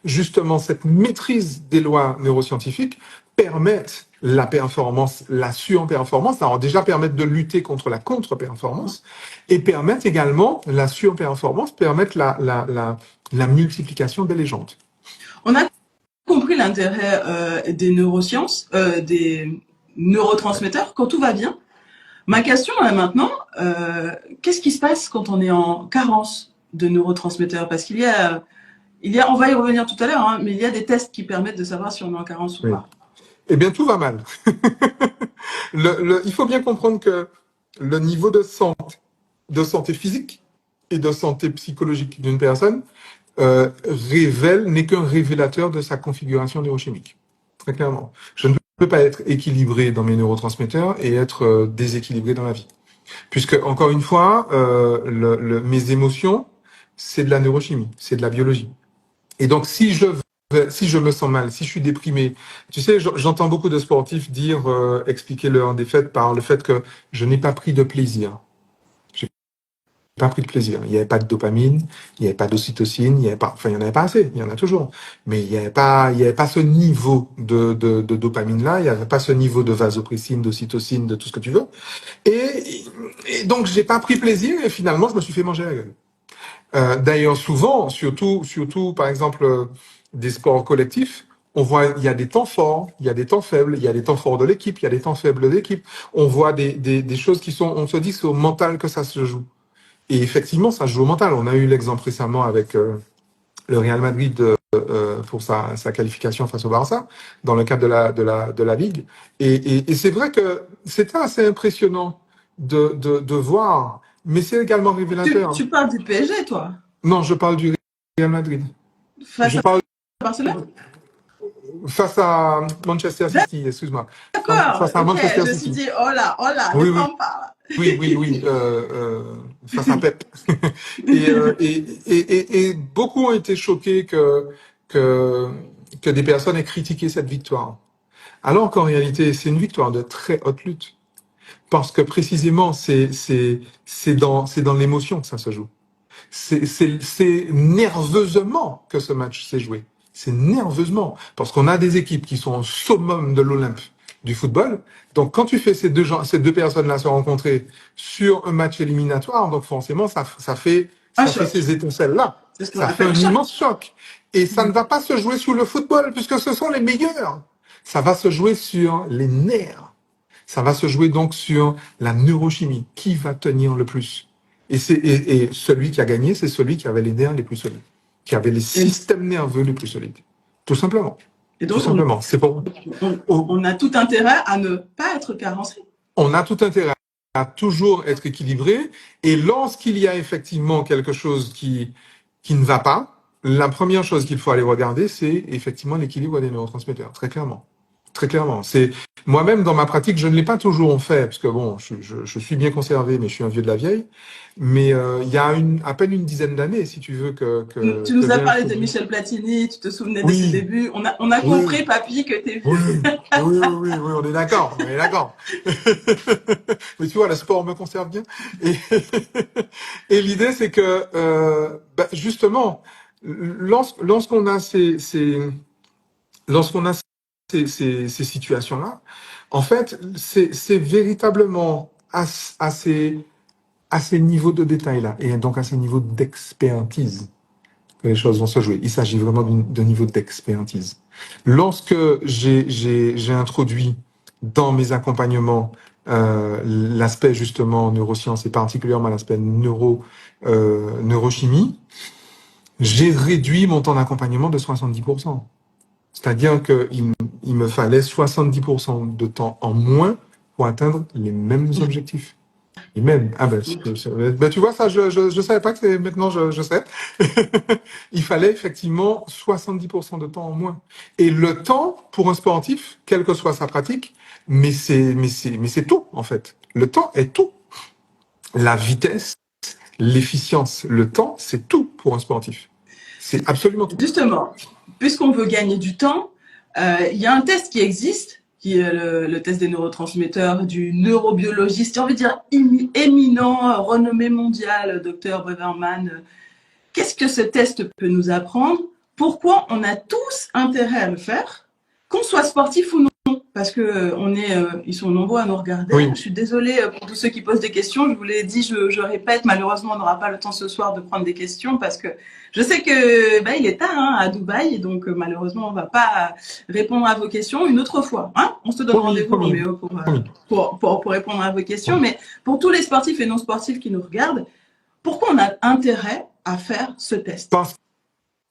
justement, cette maîtrise des lois neuroscientifiques permettent la performance, la surperformance. Alors déjà, permettent de lutter contre la contre-performance et permettent également, la surperformance, permettent la multiplication des légendes. On a compris l'intérêt des neurosciences, des neurotransmetteurs quand tout va bien. Ma question est maintenant, qu'est-ce qui se passe quand on est en carence de neurotransmetteurs? Parce qu'il y a, on va y revenir tout à l'heure, hein, mais il y a des tests qui permettent de savoir si on est en carence ou pas. Eh bien, tout va mal. Il faut bien comprendre que le niveau de santé physique et de santé psychologique d'une personne n'est qu'un révélateur de sa configuration neurochimique. Très clairement. Je ne peux pas être équilibré dans mes neurotransmetteurs et être déséquilibré dans la vie. Puisque, encore une fois, mes émotions, c'est de la neurochimie, c'est de la biologie. Et donc, si je me sens mal, si je suis déprimé, tu sais, j'entends beaucoup de sportifs expliquer leur défaite par le fait que je n'ai pas pris de plaisir. J'ai pas pris de plaisir. Il n'y avait pas de dopamine, il n'y avait pas d'ocytocine, il y en avait pas assez, il y en a toujours. Mais il n'y avait pas ce niveau de dopamine-là, il n'y avait pas ce niveau de vasopressine, d'ocytocine, de tout ce que tu veux. Et donc, j'ai pas pris plaisir et finalement, je me suis fait manger la gueule. D'ailleurs, souvent, surtout, par exemple, des sports collectifs, on voit, il y a des temps forts, il y a des temps faibles, il y a des temps forts de l'équipe, il y a des temps faibles de l'équipe. On voit des choses on se dit que c'est au mental que ça se joue. Et effectivement, ça se joue au mental. On a eu l'exemple récemment avec le Real Madrid pour sa qualification face au Barça, dans le cadre de la Ligue. Et c'est vrai que c'était assez impressionnant de voir, mais c'est également révélateur. Tu parles du PSG, toi? Non, je parle du Real Madrid. Face à Barcelone? Face à Manchester City, excuse-moi. D'accord. Face à Manchester Je me City. suis dit, oh là, Oui, laisse-moi en parler. Oui. Face à Pep. Et beaucoup ont été choqués que des personnes aient critiqué cette victoire. Alors qu'en réalité, c'est une victoire de très haute lutte. Parce que précisément, c'est dans l'émotion que ça se joue. C'est nerveusement que ce match s'est joué. C'est nerveusement. Parce qu'on a des équipes qui sont au summum de l'Olympe du football. Donc, quand tu fais ces deux personnes-là se rencontrer sur un match éliminatoire, donc forcément, ça fait ces étincelles-là. Ça fait un immense choc. Et ça ne va pas se jouer sur le football, puisque ce sont les meilleurs. Ça va se jouer sur les nerfs. Ça va se jouer donc sur la neurochimie. Qui va tenir le plus? Et celui qui a gagné, c'est celui qui avait les nerfs les plus solides, qui avait les systèmes nerveux les plus solides. Tout simplement. Et donc, tout simplement. On a tout intérêt à ne pas être carencé. On a tout intérêt à toujours être équilibré. Et lorsqu'il y a effectivement quelque chose qui ne va pas, la première chose qu'il faut aller regarder, c'est effectivement l'équilibre des neurotransmetteurs, très clairement. Très clairement. Moi-même, dans ma pratique, je ne l'ai pas toujours fait, parce que bon, je suis bien conservé, mais je suis un vieux de la vieille. Mais il y a à peine une dizaine d'années, si tu veux, tu nous as parlé de Michel Platini, tu te souvenais de ses débuts. On a compris, papy, que t'es vieux. Oui, on est d'accord. Mais tu vois, le sport me conserve bien. Et l'idée, c'est que, justement, lorsqu'on a ces situations-là, en fait, c'est véritablement à ces niveaux de détail-là, et donc à ces niveaux d'expertise que les choses vont se jouer. Il s'agit vraiment d'un niveau d'expertise. Lorsque j'ai introduit dans mes accompagnements l'aspect justement neurosciences et particulièrement l'aspect neurochimie, j'ai réduit mon temps d'accompagnement de 70%. C'est-à-dire qu'il me fallait 70% de temps en moins pour atteindre les mêmes objectifs. Et même, tu vois, ça, je savais pas que maintenant je sais. Il fallait effectivement 70% de temps en moins. Et le temps, pour un sportif, quelle que soit sa pratique, mais c'est tout, en fait. Le temps est tout. La vitesse, l'efficience, le temps, c'est tout pour un sportif. C'est absolument tout. Justement, puisqu'on veut gagner du temps, il y a un test qui existe, qui est le test des neurotransmetteurs du neurobiologiste, j'ai envie de dire éminent, renommé mondial, Dr Braverman. Qu'est-ce que ce test peut nous apprendre? Pourquoi on a tous intérêt à le faire, qu'on soit sportif ou non? parce que ils sont nombreux à nous regarder. Oui. Je suis désolée pour tous ceux qui posent des questions. Je vous l'ai dit, je répète, malheureusement, on n'aura pas le temps ce soir de prendre des questions parce que je sais que il est tard à Dubaï, et donc malheureusement, on va pas répondre à vos questions une autre fois. On se donne rendez-vous, Roméo, pour répondre à vos questions. Mais pour tous les sportifs et non sportifs qui nous regardent, pourquoi on a intérêt à faire ce test? Parce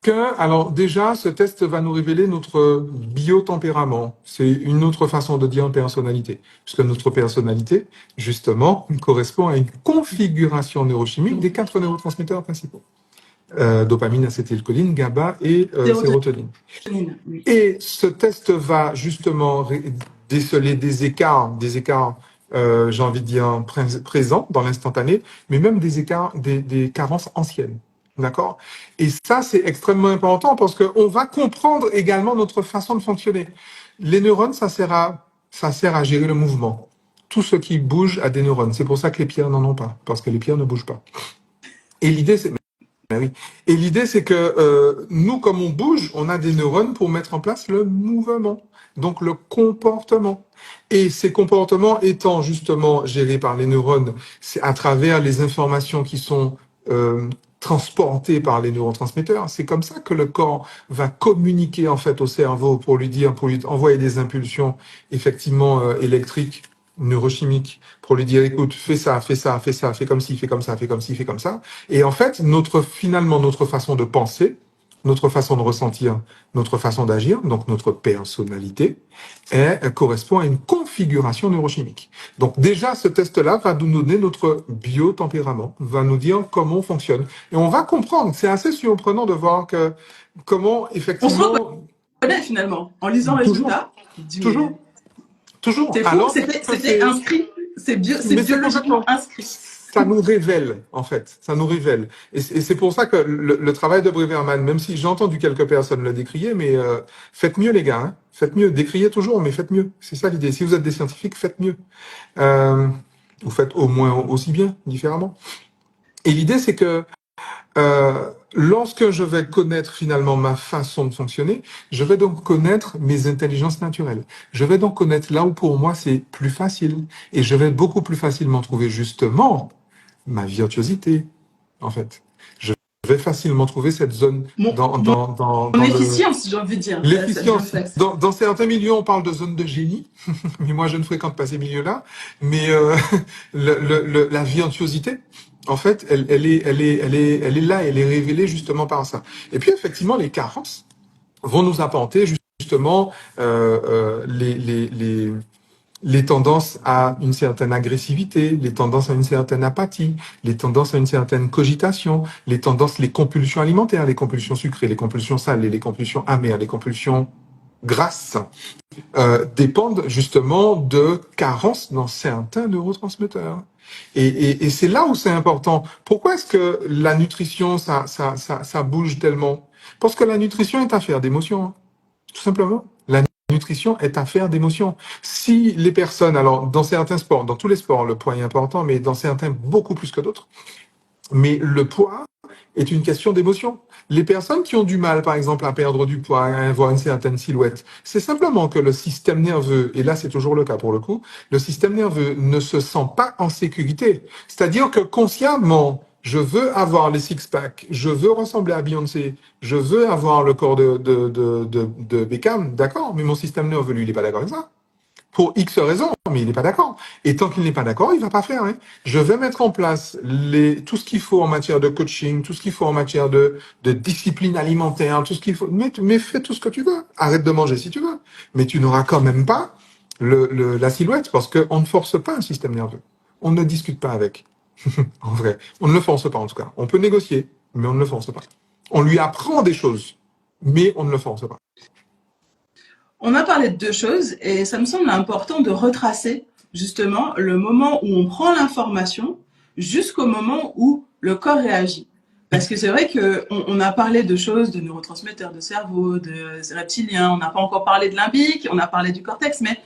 que, alors déjà, ce test va nous révéler notre biotempérament. C'est une autre façon de dire personnalité, puisque notre personnalité, justement, correspond à une configuration neurochimique des 4 neurotransmetteurs principaux. Dopamine, acétylcholine, GABA et sérotonine. Et ce test va justement déceler des écarts, j'ai envie de dire, présents dans l'instantané, mais même des écarts, des carences anciennes. D'accord? Et ça, c'est extrêmement important parce qu'on va comprendre également notre façon de fonctionner. Les neurones, ça sert à gérer le mouvement. Tout ce qui bouge a des neurones. C'est pour ça que les pierres n'en ont pas, parce que les pierres ne bougent pas. Et l'idée, c'est... Oui. Et l'idée, c'est que nous, comme on bouge, on a des neurones pour mettre en place le mouvement, donc le comportement. Et ces comportements étant justement gérés par les neurones, c'est à travers les informations qui sont transportées par les neurotransmetteurs. C'est comme ça que le corps va communiquer en fait au cerveau pour lui envoyer des impulsions effectivement électriques, neurochimiques, pour lui dire écoute, fais ça, fais ça, fais ça, fais comme ci, fais comme ça, fais comme ci, fais comme ça. Et en fait, finalement, notre façon de penser, notre façon de ressentir, notre façon d'agir, donc notre personnalité, correspond à une configuration neurochimique. Donc déjà, ce test-là va nous donner notre biotempérament, va nous dire comment on fonctionne. Et on va comprendre, c'est assez surprenant de voir comment effectivement... On se reconnaît finalement, en lisant le résultat. Toujours. C'est fou, c'était inscrit, c'est biologiquement inscrit. Ça nous révèle, en fait. Ça nous révèle. Et c'est pour ça que le travail de Braverman, même si j'ai entendu quelques personnes le décrier, mais faites mieux, les gars. Hein. Faites mieux. Décriez toujours, mais faites mieux. C'est ça l'idée. Si vous êtes des scientifiques, faites mieux. Vous faites au moins aussi bien, différemment. Et l'idée, c'est que lorsque je vais connaître finalement ma façon de fonctionner, je vais donc connaître mes intelligences naturelles. Je vais donc connaître là où pour moi c'est plus facile. Et je vais beaucoup plus facilement trouver justement ma virtuosité, en fait. Je vais facilement trouver cette zone dans l'efficience, j'ai envie de dire. L'efficience. Dans certains milieux, on parle de zone de génie, mais moi je ne fréquente pas ces milieux-là. Mais la virtuosité, en fait, elle est là, elle est révélée justement par ça. Et puis effectivement, les carences vont nous apporter justement les tendances à une certaine agressivité, les tendances à une certaine apathie, les tendances à une certaine cogitation, les compulsions alimentaires, les compulsions sucrées, les compulsions salées, les compulsions amères, les compulsions grasses, dépendent justement de carences dans certains neurotransmetteurs. Et c'est là où c'est important. Pourquoi est-ce que la nutrition, ça bouge tellement? Parce que la nutrition est affaire d'émotion, hein, tout simplement. La nutrition est affaire d'émotion. Si les personnes, alors dans certains sports, dans tous les sports, le poids est important, mais dans certains beaucoup plus que d'autres. Mais le poids est une question d'émotion. Les personnes qui ont du mal, par exemple, à perdre du poids, à avoir une certaine silhouette, c'est simplement que le système nerveux, et là c'est toujours le cas pour le coup, le système nerveux ne se sent pas en sécurité. C'est-à-dire que consciemment, je veux avoir les six-packs, je veux ressembler à Beyoncé, je veux avoir le corps de Beckham, d'accord, mais mon système nerveux, lui, il n'est pas d'accord avec ça. Pour X raisons, mais il n'est pas d'accord. Et tant qu'il n'est pas d'accord, il va pas faire. Hein. Je vais mettre en place tout ce qu'il faut en matière de coaching, tout ce qu'il faut en matière de discipline alimentaire, tout ce qu'il faut. Mais fais tout ce que tu veux. Arrête de manger si tu veux. Mais tu n'auras quand même pas la silhouette parce qu'on ne force pas un système nerveux. On ne discute pas avec. En vrai, on ne le force pas en tout cas. On peut négocier, mais on ne le force pas. On lui apprend des choses, mais on ne le force pas. On a parlé de deux choses et ça me semble important de retracer justement le moment où on prend l'information jusqu'au moment où le corps réagit. Parce que c'est vrai qu'on a parlé de choses, de neurotransmetteurs, de cerveau, de reptiliens, on n'a pas encore parlé de limbique, on a parlé du cortex, mais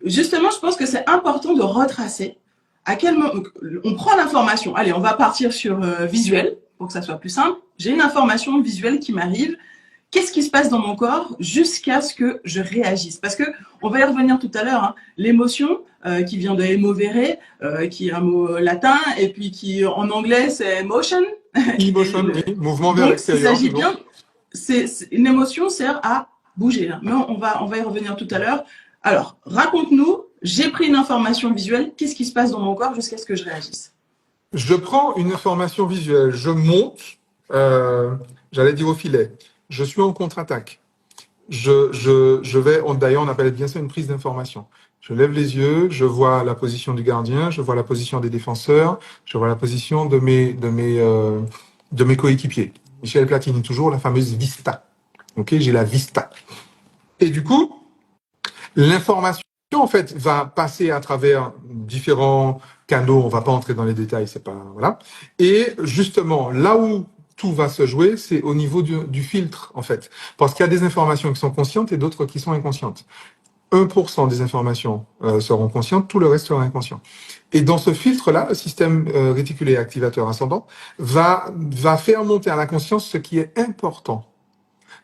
justement, je pense que c'est important de retracer à quel moment on prend l'information. Allez, on va partir sur visuel pour que ça soit plus simple. J'ai une information visuelle qui m'arrive qu'est-ce qui se passe dans mon corps jusqu'à ce que je réagisse. Parce que on va y revenir tout à l'heure. Hein, l'émotion, qui vient de emovere, qui est un mot latin, et puis qui en anglais c'est motion. Emotion, oui, mouvement vers Donc, il l'extérieur, s'agit toujours. bien. Une émotion sert à bouger. Hein. Mais on va y revenir tout à l'heure. Alors, raconte-nous. J'ai pris une information visuelle. Qu'est-ce qui se passe dans mon corps jusqu'à ce que je réagisse? Je prends une information visuelle, je monte, j'allais dire au filet. Je suis en contre-attaque. Je vais, d'ailleurs, on appelle bien ça une prise d'information. Je lève les yeux, je vois la position du gardien, je vois la position des défenseurs, je vois la position de mes coéquipiers. Michel Platini, toujours la fameuse vista. Ok, j'ai la vista. Et du coup, l'information, en fait, va passer à travers différents canaux. On va pas entrer dans les détails, c'est pas, voilà. Et justement, là où tout va se jouer, c'est au niveau du filtre, en fait. Parce qu'il y a des informations qui sont conscientes et d'autres qui sont inconscientes. 1% des informations seront conscientes, tout le reste sera inconscient. Et dans ce filtre-là, le système réticulé activateur ascendant va faire monter à la conscience ce qui est important.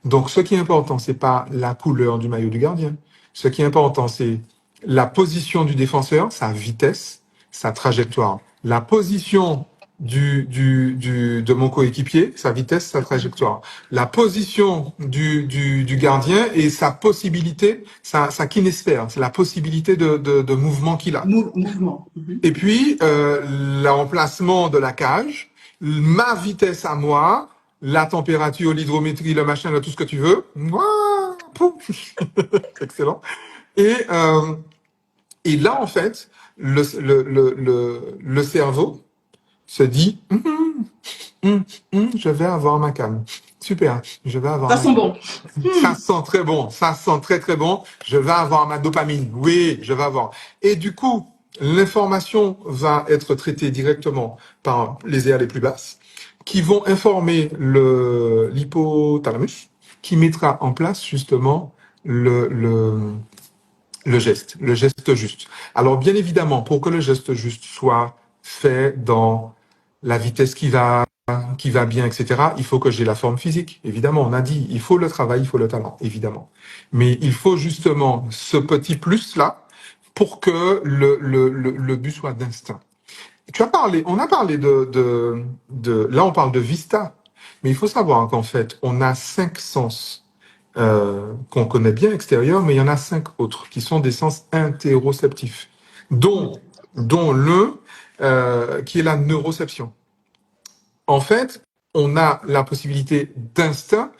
Donc, ce qui est important, c'est pas la couleur du maillot du gardien. Ce qui est important, c'est la position du défenseur, sa vitesse, sa trajectoire. La position de mon coéquipier, sa vitesse, sa trajectoire. La position du gardien et sa possibilité, sa kinésphère, c'est la possibilité de mouvement qu'il a. Mouvement. Et puis, l'emplacement de la cage, ma vitesse à moi, la température, l'hydrométrie, le machin, tout ce que tu veux. Excellent. Et là, en fait, le cerveau se dit, je vais avoir ma calme. Super, je vais avoir. Ça sent bon. Ça sent très bon, ça sent très très bon. Je vais avoir ma dopamine. Oui, je vais avoir. Et du coup, l'information va être traitée directement par les aires les plus basses, qui vont informer l'hypothalamus, qui mettra en place justement le geste juste. Alors bien évidemment, pour que le geste juste soit fait dans la vitesse qui va bien, etc., il faut que j'ai la forme physique. Évidemment, on a dit, il faut le travail, il faut le talent, évidemment. Mais il faut justement ce petit plus-là pour que le but soit d'instinct. On a parlé là on parle de vista, mais il faut savoir qu'en fait, on a 5 sens qu'on connaît bien extérieurs, mais il y en a 5 autres qui sont des sens interoceptifs, dont l'un qui est la neuroception. En fait, on a la possibilité d'instinct.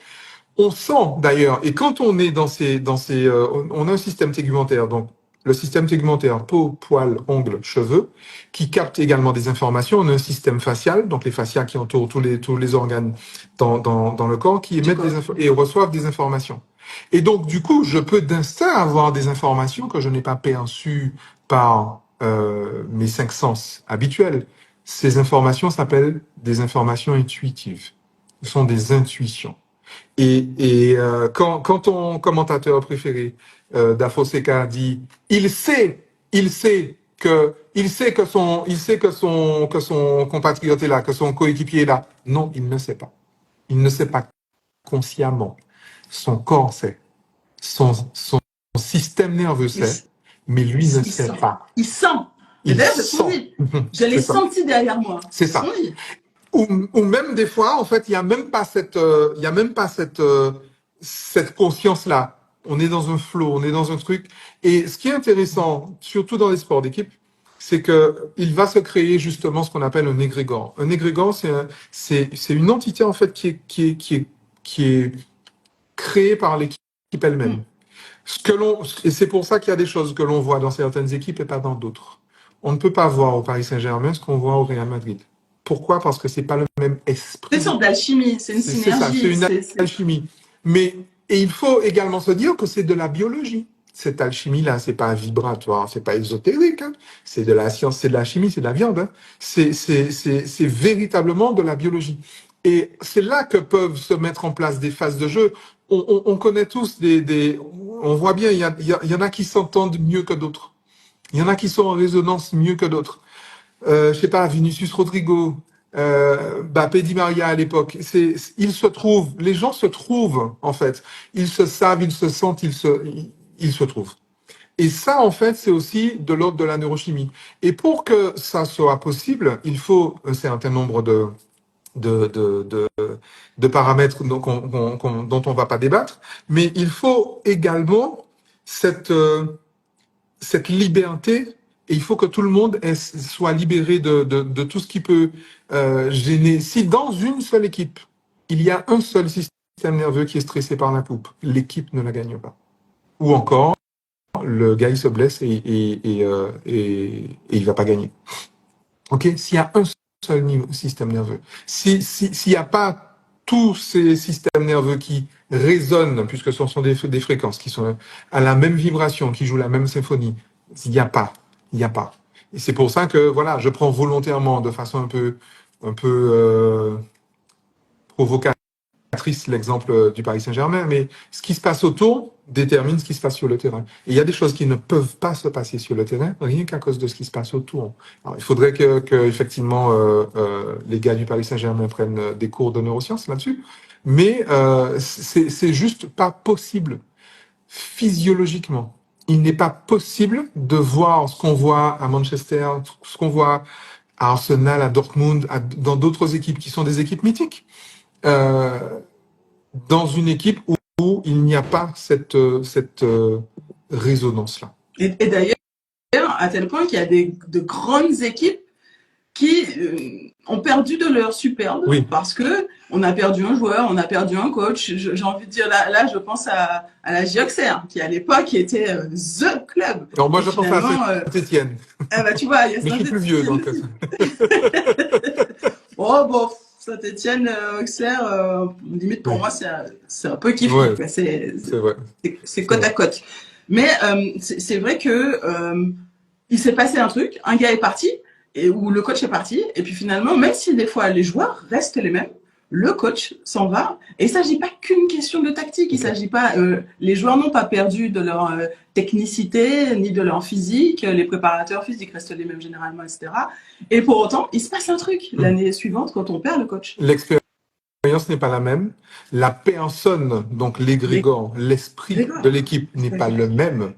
On sent d'ailleurs, et quand on est on a un système tegumentaire, donc le système tegumentaire, peau, poils, ongles, cheveux, qui capte également des informations. On a un système facial, donc les fascias qui entourent tous les organes dans le corps, qui émettent et reçoivent des informations. Et donc, du coup, je peux d'instinct avoir des informations que je n'ai pas perçues par mes 5 sens habituels. Ces informations s'appellent des informations intuitives. Ce sont des intuitions. Et quand ton commentateur préféré, Dafoseka, dit il sait que son compatriote est là, que son coéquipier est là. Non, il ne sait pas. Il ne sait pas consciemment. Son corps sait. Son système nerveux sait, mais lui ne sait pas. Il sent. Et d'ailleurs, c'est ce qu'on dit. Je l'ai senti derrière moi. C'est ça. Ou même des fois, en fait, il y a même pas cette conscience-là. On est dans un flow, on est dans un truc. Et ce qui est intéressant, surtout dans les sports d'équipe, c'est que il va se créer justement ce qu'on appelle un égrégore. Un égrégore, c'est une entité en fait qui est créée par l'équipe elle-même. Et c'est pour ça qu'il y a des choses que l'on voit dans certaines équipes et pas dans d'autres. On ne peut pas voir au Paris Saint-Germain ce qu'on voit au Real Madrid. Pourquoi? Parce que c'est pas le même esprit. C'est une sorte d'alchimie, c'est une synergie. C'est ça, c'est une alchimie. Et il faut également se dire que c'est de la biologie. Cette alchimie-là, c'est pas vibratoire, c'est pas ésotérique. Hein. C'est de la science, c'est de la chimie, c'est de la viande. Hein. C'est véritablement de la biologie. Et c'est là que peuvent se mettre en place des phases de jeu. On connaît tous on voit bien, il y en a qui s'entendent mieux que d'autres. Il y en a qui sont en résonance mieux que d'autres. Je sais pas, Vinicius Rodrigo, Bappé Di Maria à l'époque. Les gens se trouvent, en fait. Ils se savent, ils se sentent, ils se trouvent. Et ça, en fait, c'est aussi de l'ordre de la neurochimie. Et pour que ça soit possible, il faut un certain nombre de, de, de, de paramètres dont on va pas débattre, mais il faut également cette liberté, et il faut que tout le monde soit libéré de tout ce qui peut gêner. Si dans une seule équipe, il y a un seul système nerveux qui est stressé par la coupe, l'équipe ne la gagne pas. Ou encore, le gars il se blesse et il va pas gagner. Ok, s'il y a un seul système nerveux, s'il n'y a pas tous ces systèmes nerveux qui résonnent, puisque ce sont des fréquences qui sont à la même vibration, qui jouent la même symphonie, il n'y a pas, il n'y a pas. Et c'est pour ça que voilà, je prends volontairement de façon un peu provocatrice l'exemple du Paris Saint-Germain, mais ce qui se passe autour détermine ce qui se passe sur le terrain. Et il y a des choses qui ne peuvent pas se passer sur le terrain, rien qu'à cause de ce qui se passe autour. Alors, il faudrait que effectivement, les gars du Paris Saint-Germain prennent des cours de neurosciences là-dessus, mais c'est juste pas possible physiologiquement. Il n'est pas possible de voir ce qu'on voit à Manchester, ce qu'on voit à Arsenal, à Dortmund, dans d'autres équipes qui sont des équipes mythiques. Dans une équipe où il n'y a pas cette résonance-là. Et d'ailleurs, à tel point qu'il y a de grandes équipes qui ont perdu de leur superbe parce que on a perdu un joueur, on a perdu un coach. J'ai envie de dire, là je pense à la Gioxer, qui à l'époque était the club. Alors moi, je pense à Saint-Étienne. Tu vois, il y a mais je suis plus vieux, donc. Oh, bon, Saint-Étienne, Auxerre, limite pour moi, c'est un peu kiff. Ouais, c'est côte à côte. Mais c'est vrai que il s'est passé un truc, un gars est parti, où le coach est parti, et puis finalement, même si des fois les joueurs restent les mêmes, le coach s'en va. Et il ne s'agit pas qu'une question de tactique. Il s'agit pas. Les joueurs n'ont pas perdu de leur technicité ni de leur physique. Les préparateurs physiques restent les mêmes généralement, etc. Et pour autant, il se passe un truc l'année suivante quand on perd le coach. L'expérience n'est pas la même. La personne, donc l'égrégore, l'esprit de l'équipe n'est pas le même.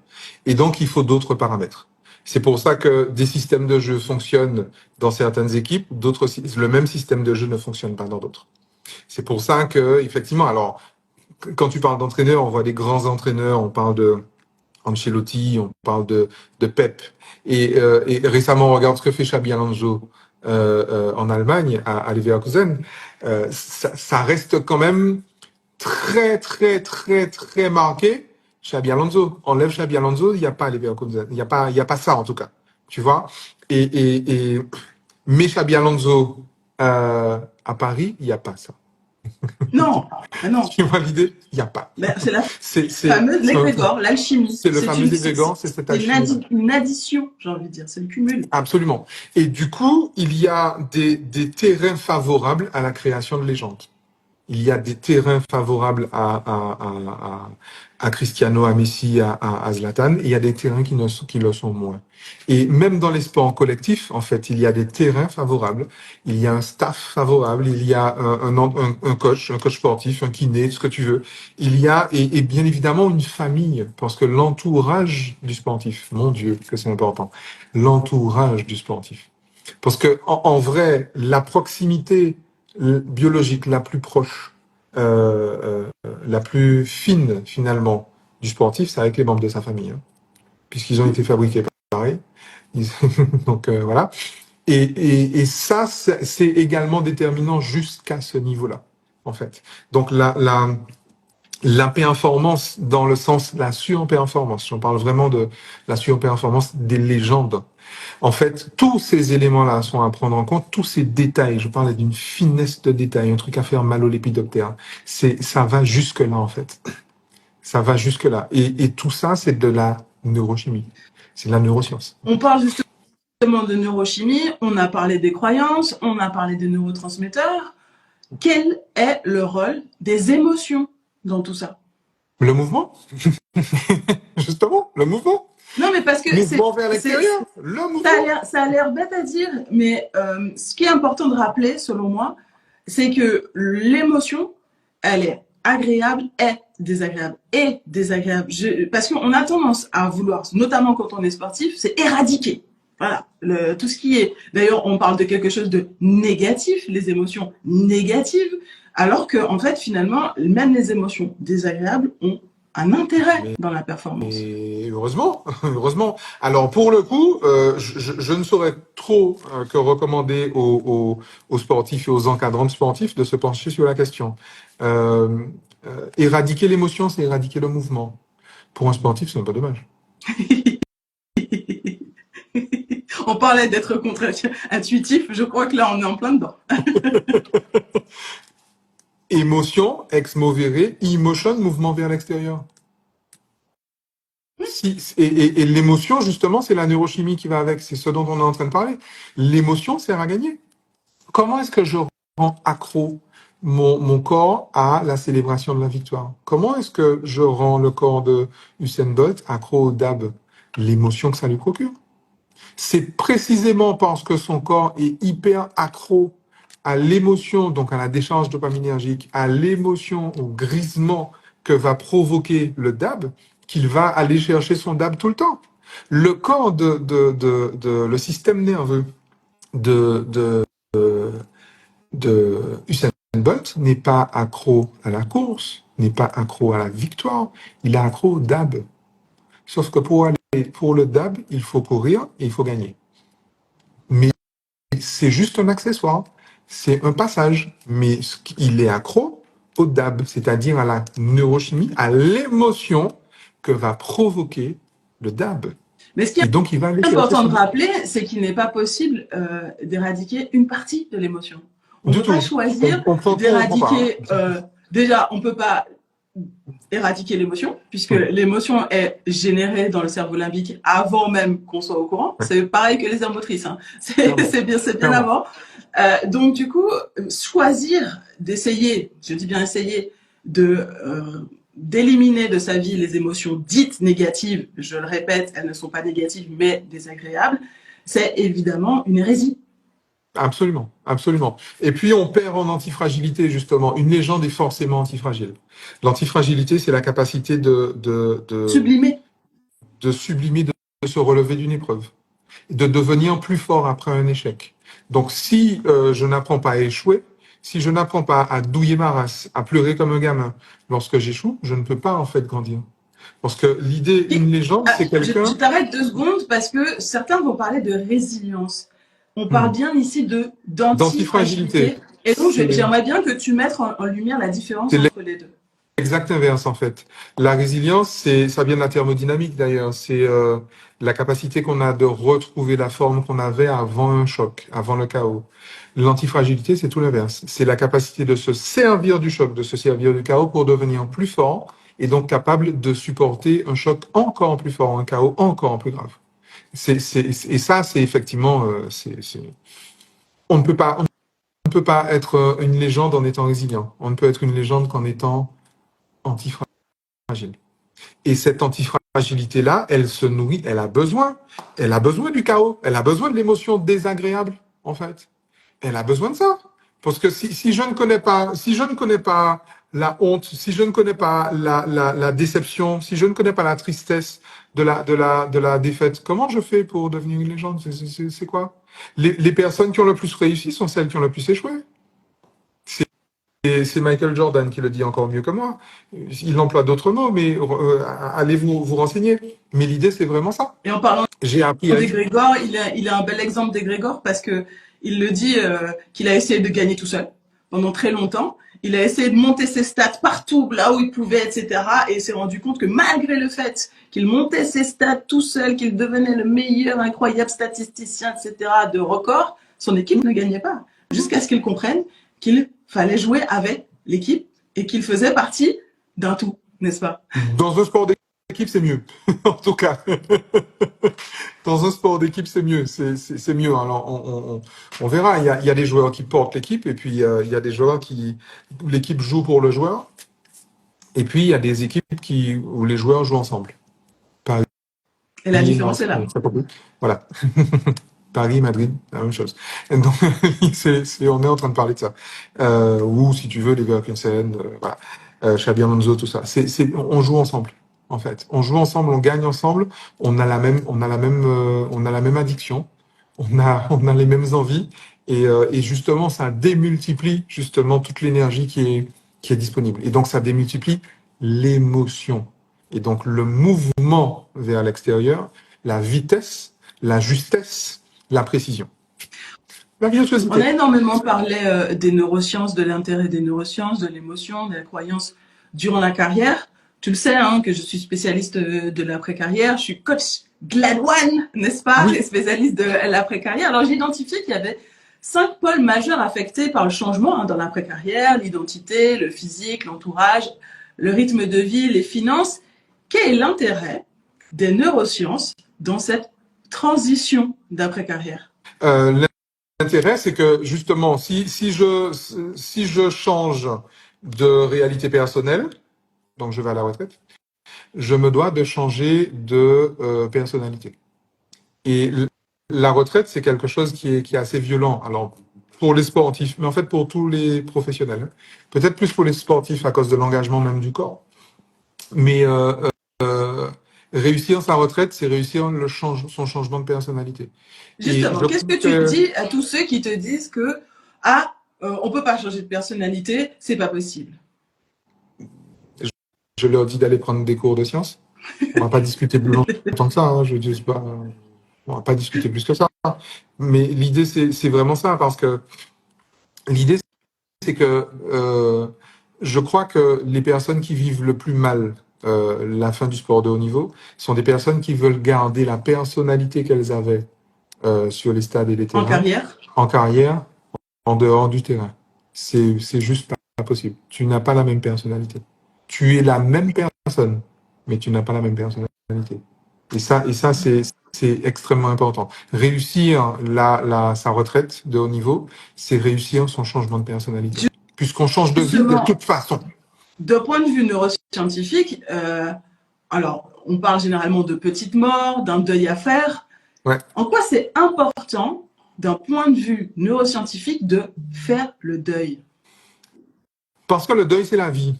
Et donc, il faut d'autres paramètres. C'est pour ça que des systèmes de jeu fonctionnent dans certaines équipes, le même système de jeu ne fonctionne pas dans d'autres. C'est pour ça que, effectivement, alors, quand tu parles d'entraîneurs, on voit des grands entraîneurs, on parle de Ancelotti, on parle de Pep. Et récemment, on regarde ce que fait Xabi Alonso en Allemagne, à Leverkusen. Ça reste quand même très, très, très, très marqué. Xabi Alonso, enlève Xabi Alonso, il n'y a pas Leverkusen, il y a pas ça en tout cas, tu vois. Mais Xabi Alonso à Paris, il n'y a pas ça. Non, non. Tu vois l'idée? Il n'y a pas. C'est la fameuse l'égrégore, l'alchimie. C'est le fameux égrégore, c'est cette alchimie. Une addition, j'ai envie de dire, c'est le cumul. Absolument. Et du coup, il y a des terrains favorables à la création de légendes. Il y a des terrains favorables à Cristiano, à Messi, à Zlatan, et il y a des terrains qui le sont moins. Et même dans les sports collectifs, en fait, il y a des terrains favorables, il y a un staff favorable, il y a un coach sportif, un kiné, ce que tu veux. Il y a, et bien évidemment, une famille, parce que l'entourage du sportif, mon Dieu, que c'est important, l'entourage du sportif. Parce que en vrai, la proximité biologique la plus proche, la plus fine finalement du sportif, c'est avec les membres de sa famille, hein, puisqu'ils ont été fabriqués pareil. Donc voilà. Et ça, c'est également déterminant jusqu'à ce niveau-là, en fait. Donc la performance dans le sens, la surperformance, j'en parle vraiment de la surperformance des légendes. En fait, tous ces éléments-là sont à prendre en compte, tous ces détails. Je parlais d'une finesse de détail, un truc à faire mal au lépidoptère. Ça va jusque-là, en fait. Ça va jusque-là. Et tout ça, c'est de la neurochimie. C'est de la neuroscience. On parle justement de neurochimie, on a parlé des croyances, on a parlé des neurotransmetteurs. Quel est le rôle des émotions dans tout ça? Le mouvement. Justement, le mouvement. Non, mais parce que Mouvement vers l'extérieur, le mouvement. ça a l'air bête à dire, mais ce qui est important de rappeler, selon moi, c'est que l'émotion, elle est agréable et désagréable. Et désagréable. Parce qu'on a tendance à vouloir, notamment quand on est sportif, c'est éradiquer. Voilà, tout ce qui est. D'ailleurs, on parle de quelque chose de négatif, les émotions négatives, alors que en fait, finalement, même les émotions désagréables ont un intérêt dans la performance. Et heureusement, heureusement. Alors pour le coup, je ne saurais trop que recommander aux sportifs et aux encadrants sportifs de se pencher sur la question. Euh, éradiquer l'émotion, c'est éradiquer le mouvement. Pour un sportif, c'est un peu dommage. On parlait d'être contre-intuitif, je crois que là on est en plein dedans. Émotion, ex movere, emotion, mouvement vers l'extérieur. Et l'émotion, justement, c'est la neurochimie qui va avec, c'est ce dont on est en train de parler. L'émotion sert à gagner. Comment est-ce que je rends accro mon corps à la célébration de la victoire? Comment est-ce que je rends le corps de Usain Bolt accro au dab? L'émotion que ça lui procure. C'est précisément parce que son corps est hyper accro à l'émotion, donc à la décharge dopaminergique, à l'émotion, au grisement que va provoquer le dab, qu'il va aller chercher son dab tout le temps. Le corps le système nerveux de Usain Bolt n'est pas accro à la course, n'est pas accro à la victoire, il est accro au dab. Sauf que pour le dab, il faut courir et il faut gagner. Mais c'est juste un accessoire, c'est un passage. Mais il est accro au dab, c'est-à-dire à la neurochimie, à l'émotion que va provoquer le dab. Mais ce qui est donc, il va aller important de rappeler, c'est qu'il n'est pas possible d'éradiquer une partie de l'émotion. On ne peut pas choisir d'éradiquer. Déjà, on ne peut pas éradiquer l'émotion, puisque l'émotion est générée dans le cerveau limbique avant même qu'on soit au courant. C'est pareil que les aires motrices, hein. C'est bien avant. Donc du coup, choisir d'essayer, je dis bien essayer, d'éliminer de sa vie les émotions dites négatives, je le répète, elles ne sont pas négatives mais désagréables, c'est évidemment une hérésie. Absolument, absolument. Et puis on perd en antifragilité, justement. Une légende est forcément antifragile. L'antifragilité, c'est la capacité de sublimer, de se relever d'une épreuve, de devenir plus fort après un échec. Donc si je n'apprends pas à échouer, si je n'apprends pas à douiller ma race, à pleurer comme un gamin lorsque j'échoue, je ne peux pas en fait grandir. Parce que l'idée, une légende, c'est quelqu'un... Je t'arrête 2 secondes parce que certains vont parler de résilience. On parle bien ici d'antifragilité. Et donc, j'aimerais bien que tu mettes en lumière la différence entre les deux. Exact inverse, en fait. La résilience, ça vient de la thermodynamique, d'ailleurs. C'est la capacité qu'on a de retrouver la forme qu'on avait avant un choc, avant le chaos. L'antifragilité, c'est tout l'inverse. C'est la capacité de se servir du choc, de se servir du chaos pour devenir plus fort et donc capable de supporter un choc encore plus fort, un chaos encore plus grave. Et ça, c'est effectivement... On ne peut pas être une légende en étant résilient. On ne peut être une légende qu'en étant antifragile. Et cette antifragilité-là, elle se nourrit, elle a besoin du chaos, elle a besoin de l'émotion désagréable, en fait. Elle a besoin de ça. Parce que si je ne connais pas la honte, si je ne connais pas la déception, si je ne connais pas la tristesse de la défaite, comment je fais pour devenir une légende? C'est quoi? Les personnes qui ont le plus réussi sont celles qui ont le plus échoué. C'est Michael Jordan qui le dit encore mieux que moi. Il emploie d'autres mots, mais allez vous renseigner. Mais l'idée, c'est vraiment ça. Et en parlant d'égrégore, il a un bel exemple d'égrégore parce que il le dit qu'il a essayé de gagner tout seul pendant très longtemps. Il a essayé de monter ses stats partout, là où il pouvait, etc. Et il s'est rendu compte que malgré le fait qu'il montait ses stats tout seul, qu'il devenait le meilleur, incroyable statisticien, etc., de record, son équipe ne gagnait pas. Jusqu'à ce qu'il comprenne qu'il fallait jouer avec l'équipe et qu'il faisait partie d'un tout, n'est-ce pas? Dans un sport d'équipe, c'est mieux. En tout cas, dans un sport d'équipe, c'est mieux. C'est mieux. Alors, on verra. Il y a des joueurs qui portent l'équipe et puis il y a des joueurs où l'équipe joue pour le joueur. Et puis il y a des équipes où les joueurs jouent ensemble. Et la Oui, non, différence est là. c'est pas beaucoup. Voilà. Paris, Madrid, la même chose. Et donc, on est en train de parler de ça. Ou, si tu veux, les Leverkusen, voilà. Xabi Alonso, tout ça. On joue ensemble, en fait. On joue ensemble, on gagne ensemble. On a la même addiction. On a les mêmes envies. Et justement, ça démultiplie, justement, toute l'énergie qui est disponible. Et donc, ça démultiplie l'émotion. Et donc, le mouvement vers l'extérieur, la vitesse, la justesse, la précision. La On virtuosité. a énormément parlé des neurosciences, de l'intérêt des neurosciences, de l'émotion, de la croyance durant la carrière. Tu le sais, hein, que je suis spécialiste de l'après-carrière. Je suis coach GLAD1, n'est-ce pas, Oui. et spécialiste de l'après-carrière. Alors, j'ai identifié qu'il y avait 5 pôles majeurs affectés par le changement dans l'après-carrière: l'identité, le physique, l'entourage, le rythme de vie, les finances. Quel est l'intérêt des neurosciences dans cette transition d'après-carrière? L'intérêt, c'est que justement, si je change de réalité personnelle, donc je vais à la retraite, je me dois de changer de personnalité. Et la retraite, c'est quelque chose qui est assez violent. Alors, pour les sportifs, mais en fait pour tous les professionnels. Peut-être plus pour les sportifs à cause de l'engagement même du corps. Mais réussir sa retraite, c'est réussir son changement de personnalité. Et Justement, je qu'est-ce crois que tu que dis à tous ceux qui te disent que on peut pas changer de personnalité, c'est pas possible? je leur dis d'aller prendre des cours de sciences. On va pas discuter plus longtemps que ça. Hein, je dis pas, on va pas discuter plus que ça. Mais l'idée, c'est vraiment ça, parce que l'idée, c'est que je crois que les personnes qui vivent le plus mal la fin du sport de haut niveau sont des personnes qui veulent garder la personnalité qu'elles avaient sur les stades et les En terrains carrière? en carrière, en dehors du terrain. C'est juste pas possible. Tu n'as pas la même personnalité. Tu es la même personne, mais tu n'as pas la même personnalité. Et ça c'est extrêmement important. Réussir sa retraite de haut niveau, c'est réussir son changement de personnalité. Puisqu'on change de vie de Justement, toute façon. d'un point de vue neuroscientifique, alors on parle généralement de petites morts, d'un deuil à faire. Ouais. En quoi c'est important, d'un point de vue neuroscientifique, de faire le deuil? Parce que le deuil, c'est la vie.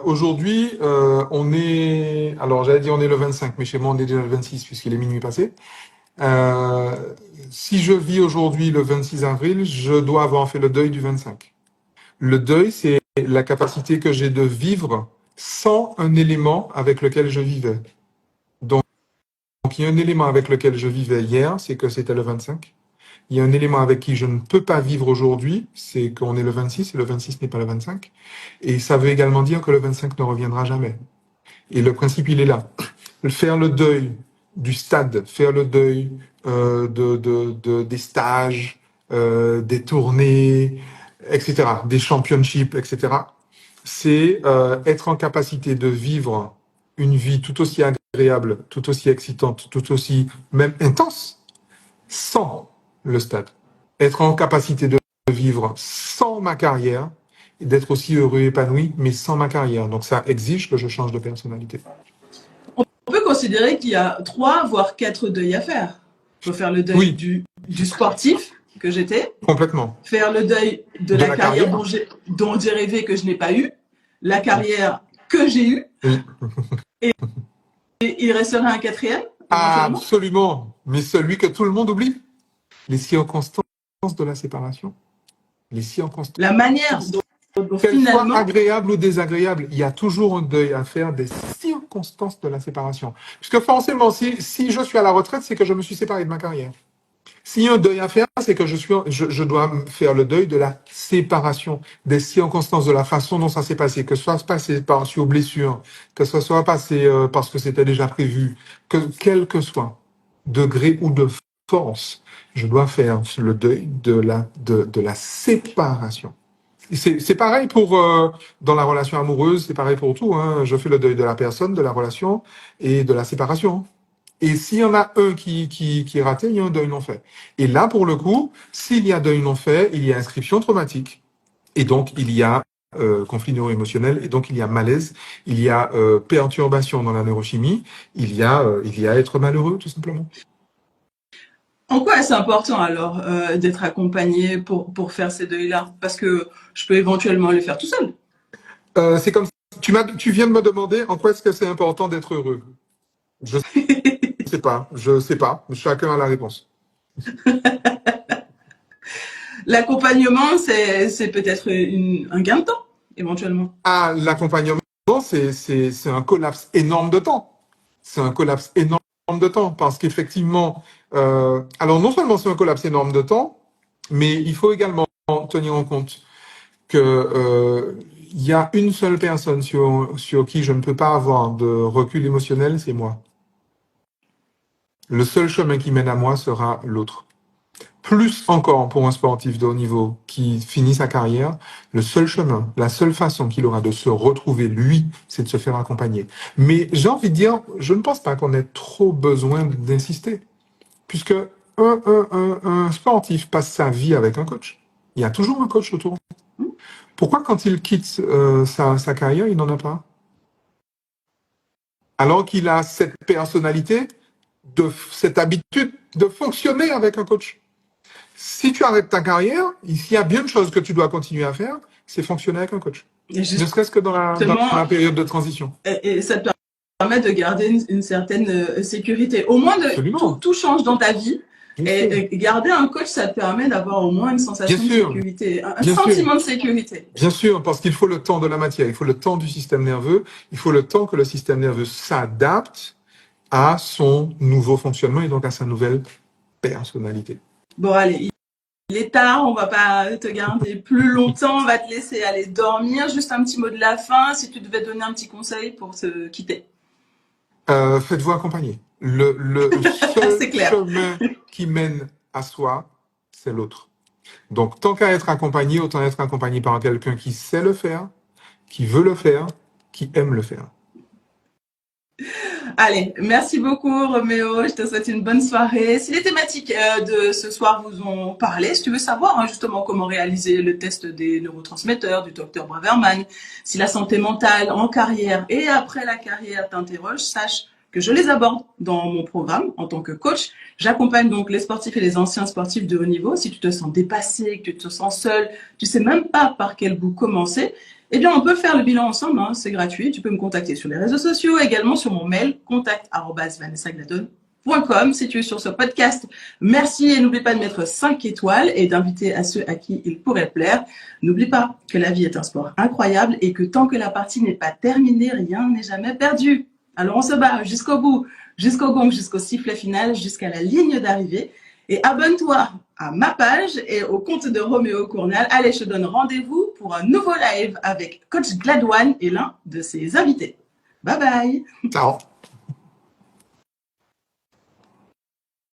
Aujourd'hui, on est... Alors, j'allais dire on est le 25, mais chez moi, on est déjà le 26, puisqu'il est minuit passé. Si je vis aujourd'hui le 26 avril, je dois avoir fait le deuil du 25. Le deuil, c'est la capacité que j'ai de vivre sans un élément avec lequel je vivais. Donc, il y a un élément avec lequel je vivais hier, c'est que c'était le 25. Il y a un élément avec qui je ne peux pas vivre aujourd'hui, c'est qu'on est le 26 et le 26 n'est pas le 25. Et ça veut également dire que le 25 ne reviendra jamais. Et le principe, il est là. Faire le deuil du stade, faire le deuil des stages, des tournées, etc., des championships, etc., c'est être en capacité de vivre une vie tout aussi agréable, tout aussi excitante, tout aussi même intense, sans le stade. Être en capacité de vivre sans ma carrière et d'être aussi heureux et épanoui, mais sans ma carrière. Donc ça exige que je change de personnalité. On peut considérer qu'il y a 3 voire 4 deuils à faire. Il faut faire le deuil Oui, du sportif que j'étais, complètement. faire le deuil de De la la carrière carrière. dont j'ai rêvé que je n'ai pas eu, la carrière que j'ai eue, Oui. et il resterait un quatrième, éventuellement. Absolument. Mais celui que tout le monde oublie. Les circonstances de la séparation. Les circonstances. La manière dont Qu'elles soient finalement, agréables ou désagréables, il y a toujours un deuil à faire des circonstances de la séparation. Puisque forcément, si je suis à la retraite, c'est que je me suis séparé de ma carrière. S'il y a un deuil à faire, c'est que je dois faire le deuil de la séparation, des circonstances, de la façon dont ça s'est passé, que ce soit passé sur blessure, que ce soit passé parce que c'était déjà prévu, quel que soit degré ou de force, je dois faire le deuil de la séparation. C'est pareil pour dans la relation amoureuse, c'est pareil pour tout. Hein. Je fais le deuil de la personne, de la relation et de la séparation. Et s'il y en a un qui est raté, il y a un deuil non fait. Et là, pour le coup, s'il y a deuil non fait, il y a inscription traumatique. Et donc, il y a conflit neuro-émotionnel, et donc il y a malaise, il y a perturbation dans la neurochimie, il y a être malheureux, tout simplement. En quoi est-ce important alors d'être accompagné pour faire ces deuils-là? Parce que je peux éventuellement les faire tout seul. C'est comme tu viens de me demander en quoi est-ce que c'est important d'être heureux. Je sais pas. Chacun a la réponse. L'accompagnement, c'est peut-être un gain de temps, éventuellement. Ah, l'accompagnement, c'est un collapse énorme de temps. C'est un collapse énorme de temps parce qu'effectivement, alors non seulement c'est un collapse énorme de temps, mais il faut également tenir en compte que il y a une seule personne sur qui je ne peux pas avoir de recul émotionnel, c'est moi. Le seul chemin qui mène à moi sera l'autre. Plus encore pour un sportif de haut niveau qui finit sa carrière, le seul chemin, la seule façon qu'il aura de se retrouver, lui, c'est de se faire accompagner. Mais j'ai envie de dire, je ne pense pas qu'on ait trop besoin d'insister, puisque un sportif passe sa vie avec un coach. Il y a toujours un coach autour. Pourquoi quand il quitte sa carrière, il n'en a pas? Alors qu'il a cette personnalité, cette habitude de fonctionner avec un coach. Si tu arrêtes ta carrière, il y a bien une chose que tu dois continuer à faire, c'est fonctionner avec un coach. Ne serait-ce que dans la période de transition. Et ça te permet de garder une certaine sécurité. Au moins, tout change dans ta vie. Et garder un coach, ça te permet d'avoir au moins une sensation de sécurité, un sentiment de sécurité. Bien sûr, parce qu'il faut le temps de la matière, il faut le temps du système nerveux, il faut le temps que le système nerveux s'adapte à son nouveau fonctionnement et donc à sa nouvelle personnalité. Bon, allez, il est tard, on va pas te garder plus longtemps, on va te laisser aller dormir. Juste un petit mot de la fin, si tu devais donner un petit conseil pour se quitter. Faites-vous accompagner. Le seul chemin qui mène à soi, c'est l'autre. Donc, tant qu'à être accompagné, autant être accompagné par quelqu'un qui sait le faire, qui veut le faire, qui aime le faire. Allez, merci beaucoup Roméo, je te souhaite une bonne soirée. Si les thématiques de ce soir vous ont parlé, si tu veux savoir justement comment réaliser le test des neurotransmetteurs du docteur Braverman, si la santé mentale en carrière et après la carrière t'interroge, sache que je les aborde dans mon programme en tant que coach. J'accompagne donc les sportifs et les anciens sportifs de haut niveau. Si tu te sens dépassé, que tu te sens seul, tu sais même pas par quel bout commencer, eh bien, on peut faire le bilan ensemble, hein, c'est gratuit. Tu peux me contacter sur les réseaux sociaux, également sur mon mail, contact@vanessagladon.com. Si tu es sur ce podcast, merci et n'oublie pas de mettre 5 étoiles et d'inviter à ceux à qui il pourrait plaire. N'oublie pas que la vie est un sport incroyable et que tant que la partie n'est pas terminée, rien n'est jamais perdu. Alors on se bat jusqu'au bout, jusqu'au gong, jusqu'au sifflet final, jusqu'à la ligne d'arrivée. Et abonne-toi à ma page et au compte de Roméo Cournal. Allez, je te donne rendez-vous pour un nouveau live avec Coach Gladwin et l'un de ses invités. Bye bye. Ciao.